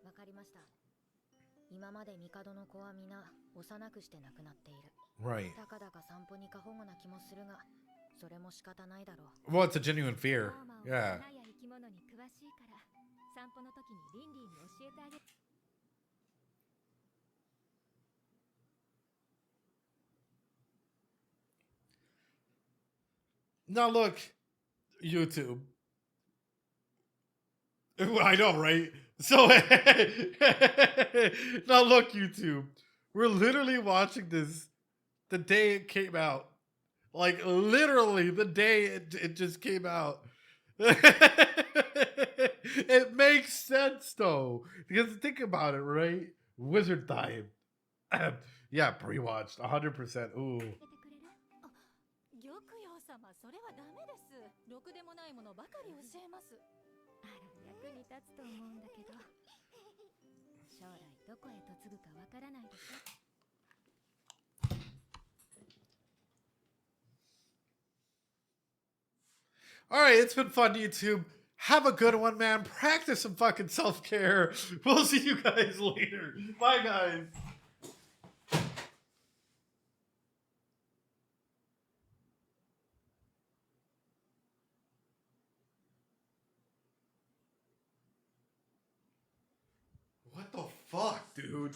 わかりました。今まで帝の子は皆幼くして亡くなっている。Right. たかだか散歩に過保護な気もするが、それも仕方ないだろう。Well, it's a genuine fear. Yeah. 花や生き物に詳しいから、散歩の時にリンリンに教えてあげる。 Now look, YouTube. I know, right? So now look, YouTube. We're literally watching this the day it came out. Like literally the day it just came out. It makes sense though. Because think about it, right? Wizard time. Yeah, pre-watched 100%. Ooh. 玉葉様、それはダメです。ろくでもないものばかり教えます。あら、役に立つと思うんだけど。将来どこへ嫁ぐかわからないでしょ。 I All right, it's been fun, YouTube. Have a good one, man. Practice some fucking self-care. We'll see you guys later. Bye, guys. What the fuck, dude?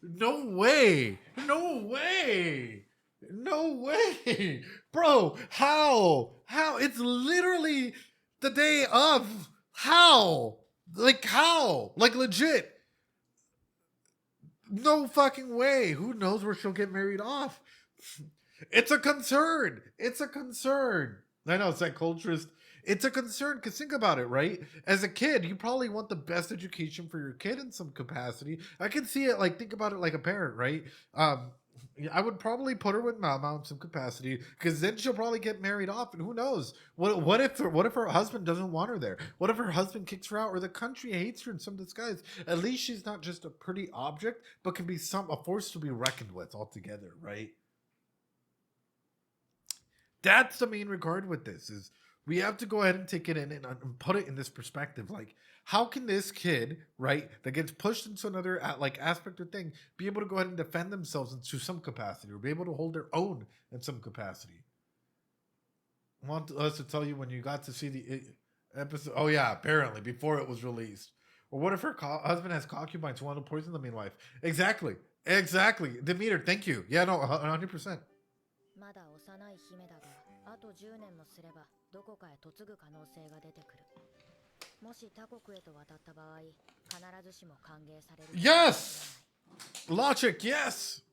No way. No way. No way. Bro, how? How? It's literally the day of. How? Like, how? Like, legit. No fucking way. Who knows where she'll get married off? It's a concern. It's a concern. I know, psychologist. It's a concern because think about it, right? As a kid, you probably want the best education for your kid in some capacity. I can see it, like, think about it like a parent, right? I would probably put her with MaoMao in some capacity because then she'll probably get married off, and who knows? What if her husband doesn't want her there? What if her husband kicks her out, or the country hates her in some disguise? At least she's not just a pretty object, but can be a force to be reckoned with altogether, right? That's the main regard with this is we have to go ahead and take it in and put it in this perspective. Like, how can this kid, right, that gets pushed into another like aspect or thing, be able to go ahead and defend themselves into some capacity or be able to hold their own in some capacity? I want us to tell you when you got to see the episode. Oh yeah, apparently before it was released. Or what if her husband has concubines who want to poison the main wife? Exactly. Demeter, thank you. Yeah, no, 100%. まだ幼い姫だが、あと10年もすればどこかへ嫁ぐ可能性が出てくる。もし他国へと渡った場合、必ずしも歓迎される。Yes! Logic, yes!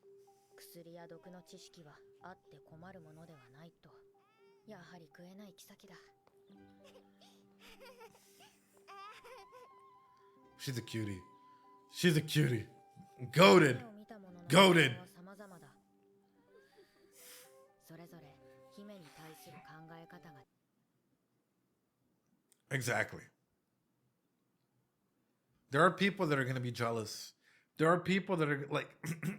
薬や毒の知識はあって困るものではないと。やはり食えない妃だ。She's a cutie. She's a cutie. Goated. Goated. それぞれ姫に対する考え方が Exactly. There are people that are going to be jealous. There are people that are like,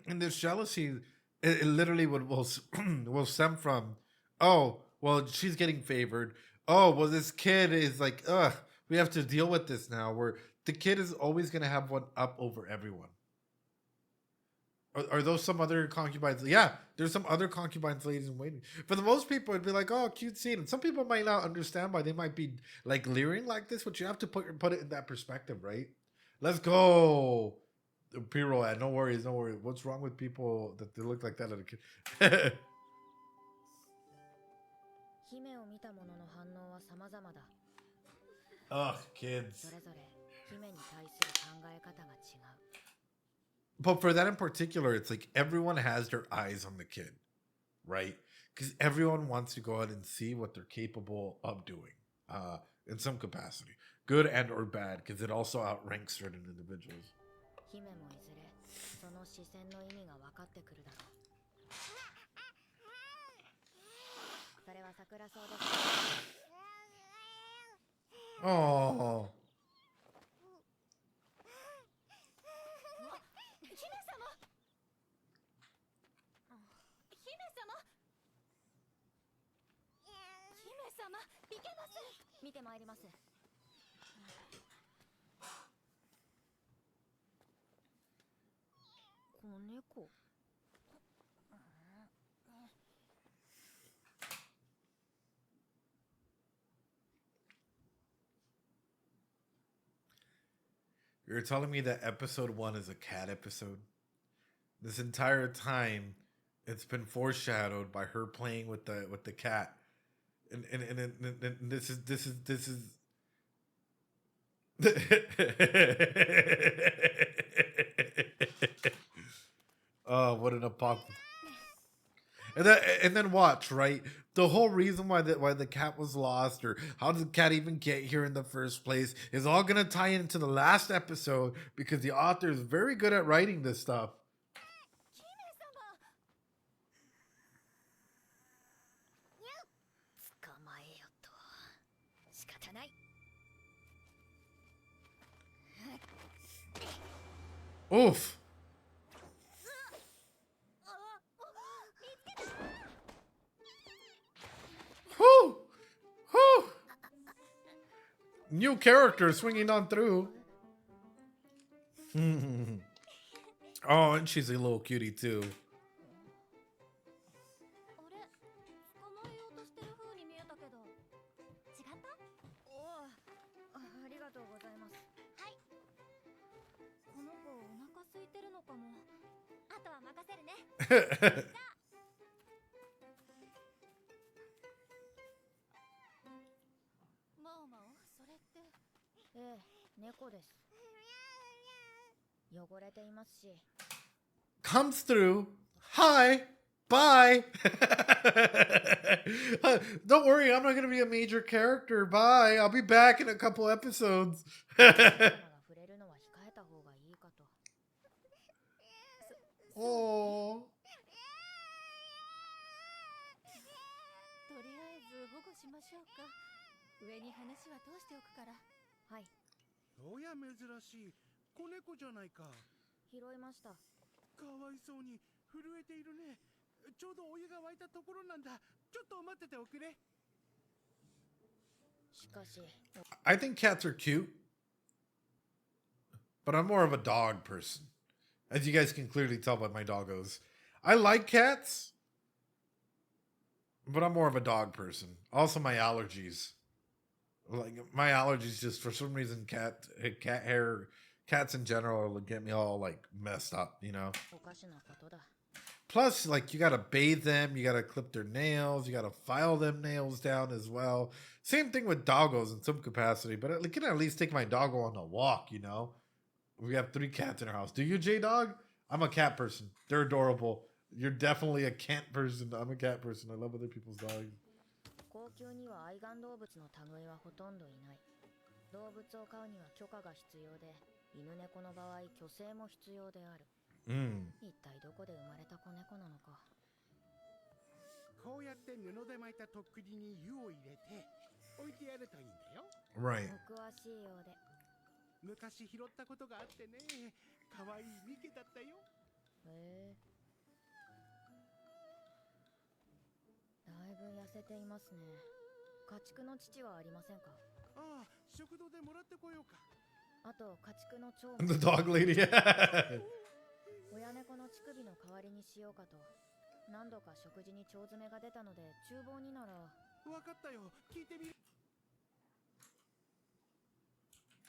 and this jealousy, it literally will stem from, oh, well, she's getting favored. Oh, well, this kid is like, we have to deal with this now. Where the kid is always going to have one up over everyone. Are those some other concubines? Yeah, there's some other concubines, ladies in waiting. For the most people, it'd be like, oh, cute scene. And some people might not understand why they might be like leering like this, but you have to put it in that perspective, right? Let's go, P-roll ad. No worries. What's wrong with people that they look like that at a kid? 姫を見た者の反応は様々だ。 Ugh, kids. それぞれ姫に対する考え方が違う。 But for that in particular, it's like everyone has their eyes on the kid, right? Because everyone wants to go ahead and see what they're capable of doing in some capacity, good and or bad, because it also outranks certain individuals. 姫もいずれその視線の意味が分かってくるだろう。それは桜草です。 Oh. 見てまいります。子猫。You're telling me that episode 1 is a cat episode? This entire time, it's been foreshadowed by her playing with the cat. And this is oh, what an apocalypse. And then watch, right? The whole reason why the cat was lost, or how did the cat even get here in the first place, is all gonna tie into the last episode because the author is very good at writing this stuff. Oof. Whew. Whew. New character swinging on through. Oh, and she's a little cutie too. あれ捕まえようとしてる風に見えたけど。違った？おお、ありがとうございます。はい。この子お腹空いてるのかも。あとは任せるね。マオマオ、それって。ええ、猫です。汚れていますし。Comes through. Hi. Bye. Don't worry, I'm not going to be a major character. Bye. I'll be back in a couple episodes. 触れるのは控えた方がいいかと。Oh. とりあえず保護しましょうか。上に話は通しておくから。はい。おや珍しい子猫じゃないか。拾いました。かわいそうに震えているね。ちょうどお湯が沸いたところなんだ。ちょっと待ってておくれ。しかし、I think cats are cute, but I'm more of a dog person. As you guys can clearly tell by my doggos. I like cats, but I'm more of a dog person. Also, my allergies. Like, my allergies just, for some reason, cat hair, cats in general get me all, like, messed up, you know? おかしなことだ。 Plus, like, you gotta bathe them, you gotta clip their nails, you gotta file them nails down as well. Same thing with doggos in some capacity, but I can at least take my doggo on a walk, you know? We have 3 cats in our house. Do you, J-Dog? I'm a cat person. They're adorable. You're definitely a cat person. I'm a cat person. I love other people's dogs. 高級には愛玩動物の類はほとんどいない。動物を飼うには許可が必要で、犬猫の場合、去勢も必要である。一体どこで生まれた子猫なのか。こうやって布で巻いたとっくりに湯を入れて置いてやるといいんだよ。Right. お詳しいようで。昔拾ったことがあってね。かわいいミケだったよ。へえ。だいぶ痩せていますね。家畜の乳はありませんか？ああ、食堂でもらってこようか。あと家畜の腸も。 The dog lady. 親猫の乳首の代わりにしようかと。何度か食事に腸詰めが出たので厨房になら。わかったよ。聞いてみる。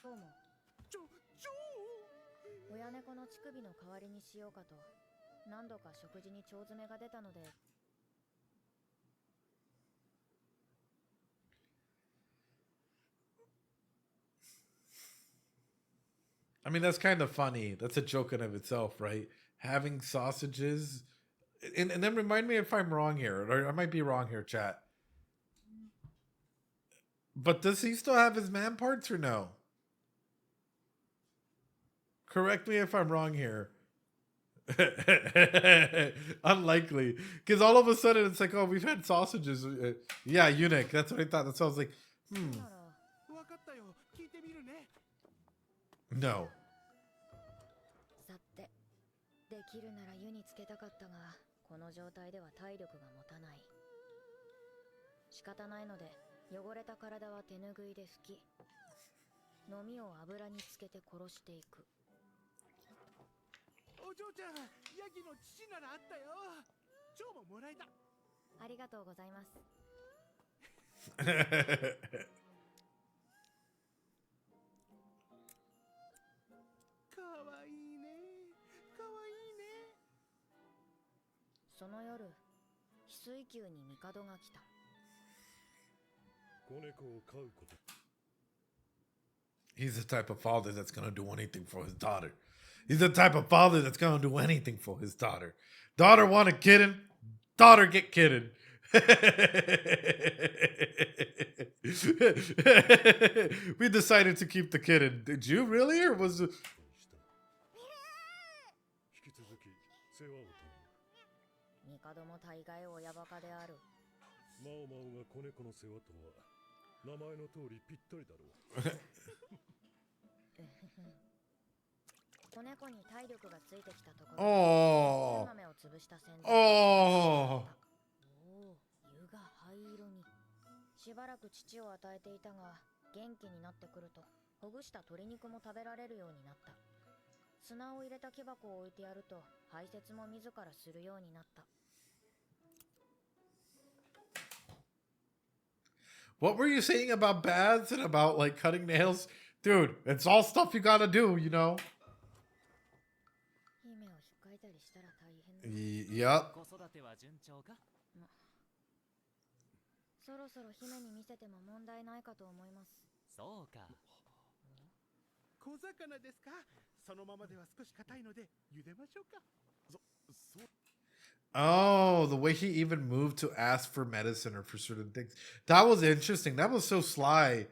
どうも。親猫の乳首の代わりにしようかと。何度か食事に腸詰めが出たので。 I mean, that's kind of funny. That's a joke in of itself, right? Having sausages. And then remind me if I'm wrong here, or I might be wrong here, chat. But does he still have his man parts or no? Correct me if I'm wrong here. Unlikely. Because all of a sudden it's like, oh, we've had sausages. Yeah, eunuch. That's what I thought. That's why I was like, No. さて、できるなら湯につけたかったが、この状態では体力が持たない。仕方ないので、汚れた体は手ぬぐいで拭き、飲みを油につけて殺していく。お嬢ちゃん、ヤギの乳ならあったよ。蝶ももらえた。ありがとうございます。かわいいね。かわいいね。その夜、翡翠宮に帝が来た。子猫を飼うこと。 He's the type of father that's going to do anything for his daughter. He's the type of father that's going to do anything for his daughter. Daughter want a kitten, daughter get kitten. We decided to keep the kitten. Did you really, or was it? 引き続き世話を頼む。帝も大概親バカである。マオマオが子猫の世話とは名前の通りぴったりだろう。子猫に体力がついてきたところ、 Oh. 豆を潰した洗剤。 Oh. おお、湯が灰色に。しばらく乳を与えていたが、元気になってくるとほぐした鶏肉も食べられるようになった。砂を入れた木箱を置いてやると排泄も自らするようになった。 What were you saying about baths and about like cutting nails? Dude, it's all stuff you gotta do, you know? 姫を引っかいたりしたら大変だ。 Yep. 子育ては順調か？そろそろ姫に見せても問題ないかと思います。そうか。小魚ですか？そのままでは少し硬いので茹でましょうか。Oh, the way he even moved to ask for medicine or for certain things. That was interesting. That was so sly.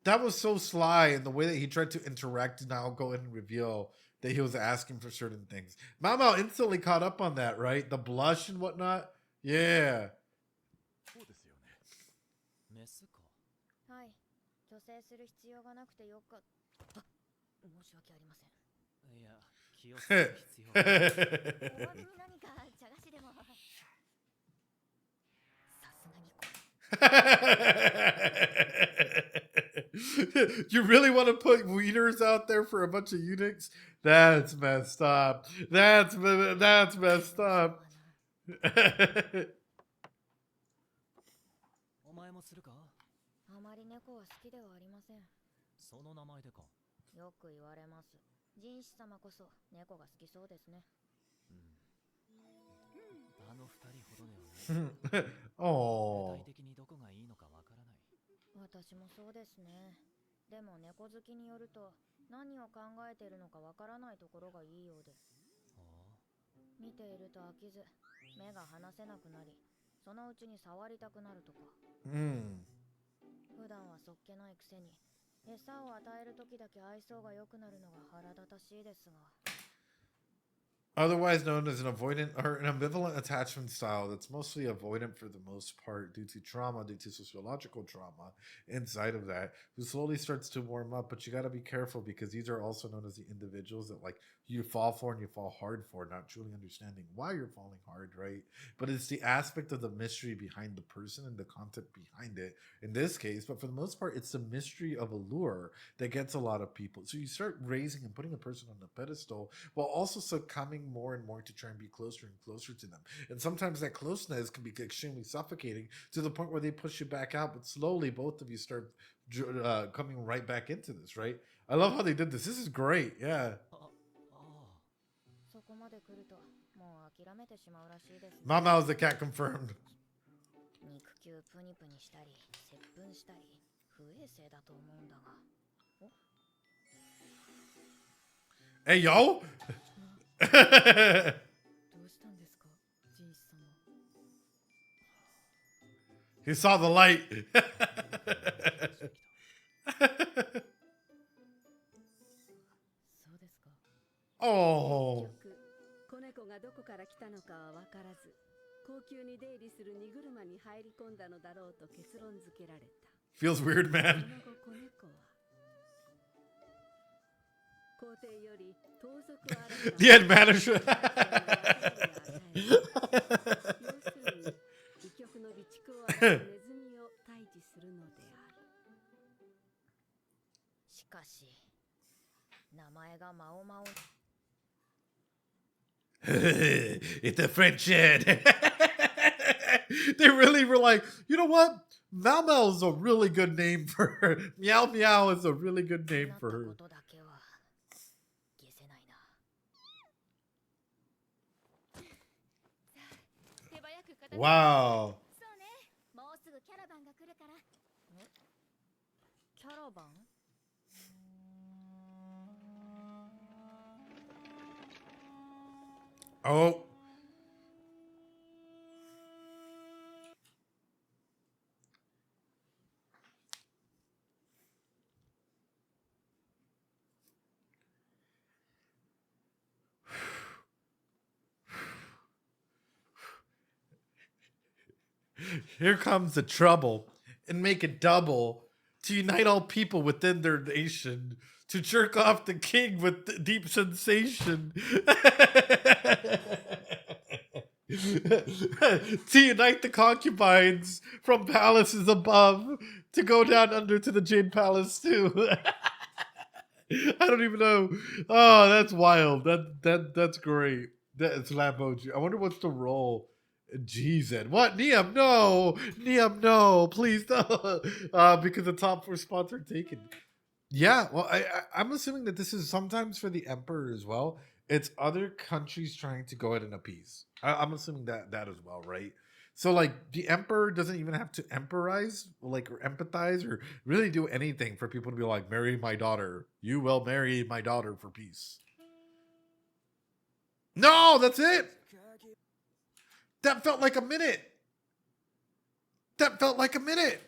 That was so sly in the way that he tried to interact and now go in and reveal that he was asking for certain things. MaoMao instantly caught up on that, right? The blush and whatnot. Yeah. メスか。はい、虚勢する必要がなくてよかった。申し訳ありません。いや、気をつける必要がない。お詫びに何か茶菓子でも。さすがにこれ。 You really want to put wieners out there for a bunch of eunuchs? That's messed up. That's messed up. お前もするか？あまり猫は好きではありません。その名前でか。よく言われます。人士様こそ猫が好きそうですね。あの二人ほどではない。Oh. 具体的にどこがいいのかわからない。私もそうですね。でも猫好きによると何を考えているのかわからないところがいいようです。見ていると飽きず目が離せなくなり、そのうちに触りたくなるとか。普段はそっけないくせに餌を与える時だけ愛想が良くなるのが腹立たしいですが。 Otherwise known as an avoidant or an ambivalent attachment style that's mostly avoidant for the most part due to trauma, due to sociological trauma inside of that, who slowly starts to warm up. But you got to be careful because these are also known as the individuals that like you fall for and you fall hard for, not truly understanding why you're falling hard, right? But it's the aspect of the mystery behind the person and the content behind it in this case. But for the most part, it's the mystery of allure that gets a lot of people. So you start raising and putting a person on a pedestal while also succumbing more and more to try and be closer and closer to them. And sometimes that closeness can be extremely suffocating to the point where they push you back out, but slowly both of you start coming right back into this, right? I love how they did this. This is great. Yeah. MaoMao is the cat confirmed. Hey, yo! He saw the light. Oh. 子猫がどこから来たのかは分からず、高級に出入りする荷車に入り込んだのだろうと結論付けられた。 Feels weird, man. その後子猫は皇帝より盗賊改 The end manager. 要するに異局の備蓄を荒らすネズミを退治するのである。しかし名前がマオマオ。 It's a French head. They really were like, you know what? MaoMao is a really good name for her. Meow Meow is a really good name for her. Wow. そうね。もうすぐキャラバンが来るから。キャラバン? Oh. Here comes the trouble, and make it double, to unite all people within their nation, to jerk off the king with deep sensation. To unite the concubines from palaces above to go down under to the Jade Palace too. I don't even know. Oh, that's wild. That's great. That's Lamboji. I wonder what's the role. GZ. What? Niam, no. Niam, no. Please no. Because the top 4 spots are taken. Yeah, well, I'm assuming that this is sometimes for the emperor as well. It's other countries trying to go ahead and appease. I'm assuming that as well, right? So like the emperor doesn't even have to emporize, like, or empathize, or really do anything for people to be like, marry my daughter. You will marry my daughter for peace. No, that's it. That felt like a minute. That felt like a minute.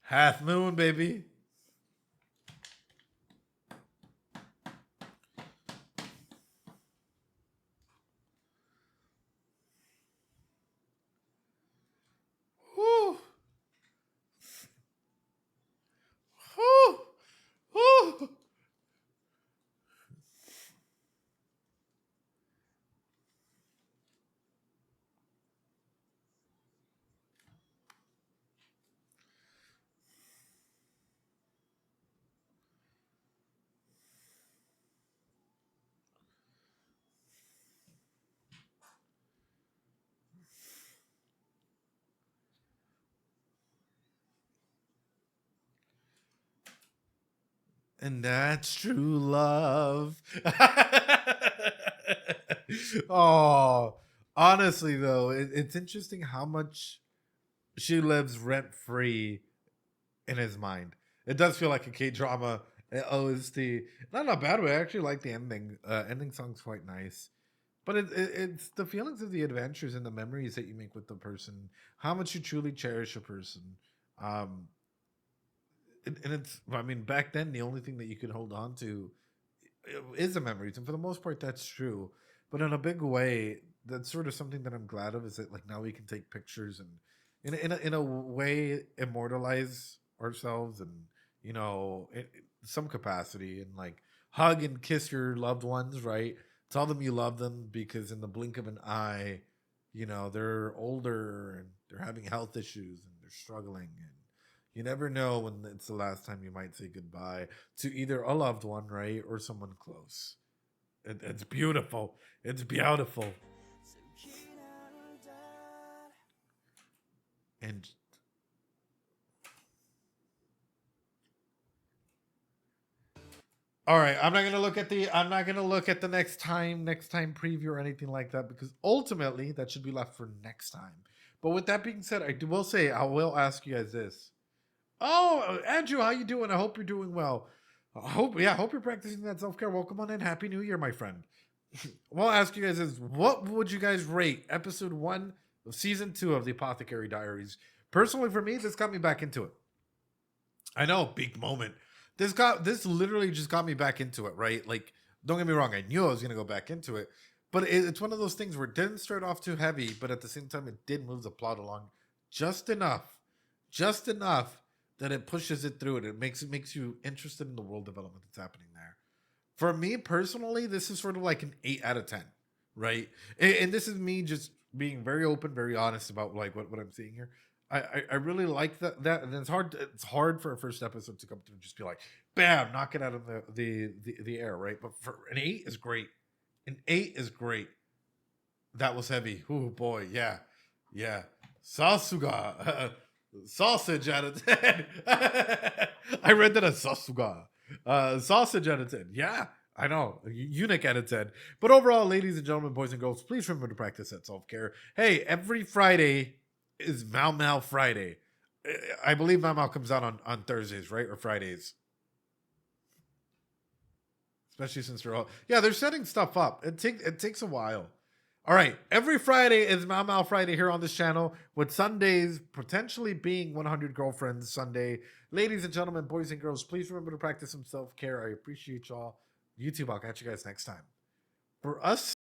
Half moon, baby. Whew. Whew. Whew. And that's true love. Oh, honestly, though, it's interesting how much she lives rent free in his mind. It does feel like a K drama OST. Not in a bad way. I actually like the ending. Ending song's quite nice. But it's the feelings of the adventures and the memories that you make with the person, how much you truly cherish a person. Um, and it's, I mean, back then the only thing that you could hold on to is the memories, and for the most part that's true. But in a big way, that's sort of something that I'm glad of, is that like now we can take pictures and in a way immortalize ourselves, and in some capacity, and like hug and kiss your loved ones, right? Tell them you love them, because in the blink of an eye, they're older and they're having health issues and they're struggling, and you never know when it's the last time you might say goodbye to either a loved one, right, or someone close. It's beautiful. It's beautiful. And all right, I'm not gonna look at the next time preview or anything like that, because ultimately that should be left for next time. But with that being said, I will ask you guys this. Oh, Andrew, how you doing? I hope you're doing well. I hope you're practicing that self-care. Welcome on in. Happy New Year, my friend. What I'll ask you guys is, what would you guys rate episode 1 of season 2 of the Apothecary Diaries? Personally, for me, this got me back into it. I know, big moment. This literally just got me back into it, right? Like, don't get me wrong, I knew I was gonna go back into it, but it's one of those things where it didn't start off too heavy, but at the same time, it did move the plot along just enough that it pushes it through, and it makes you interested in the world development that's happening there. For me personally, this is sort of like an 8 out of 10, right? And this is me just being very open, very honest about like what I'm seeing here. I really like that, and it's hard for a first episode to come through and just be like, bam, knock it out of the air, right? But for an 8 is great. An 8 is great. That was heavy. Oh boy, yeah. Sasuga. Sausage out of 10. I read that as Sasuga. Sausage out of 10. Yeah, I know. Eunuch out of 10. But overall, ladies and gentlemen, boys and girls, please remember to practice that self-care. Hey, every Friday is MaoMao Friday. I believe MaoMao comes out on Thursdays, right? Or Fridays. especially since they're all they're setting stuff up. It takes a while. All right, every Friday is MaoMao Friday here on this channel, with Sundays potentially being 100 Girlfriends Sunday. Ladies and gentlemen, boys and girls, please remember to practice some self-care. I appreciate y'all. YouTube, I'll catch you guys next time. For us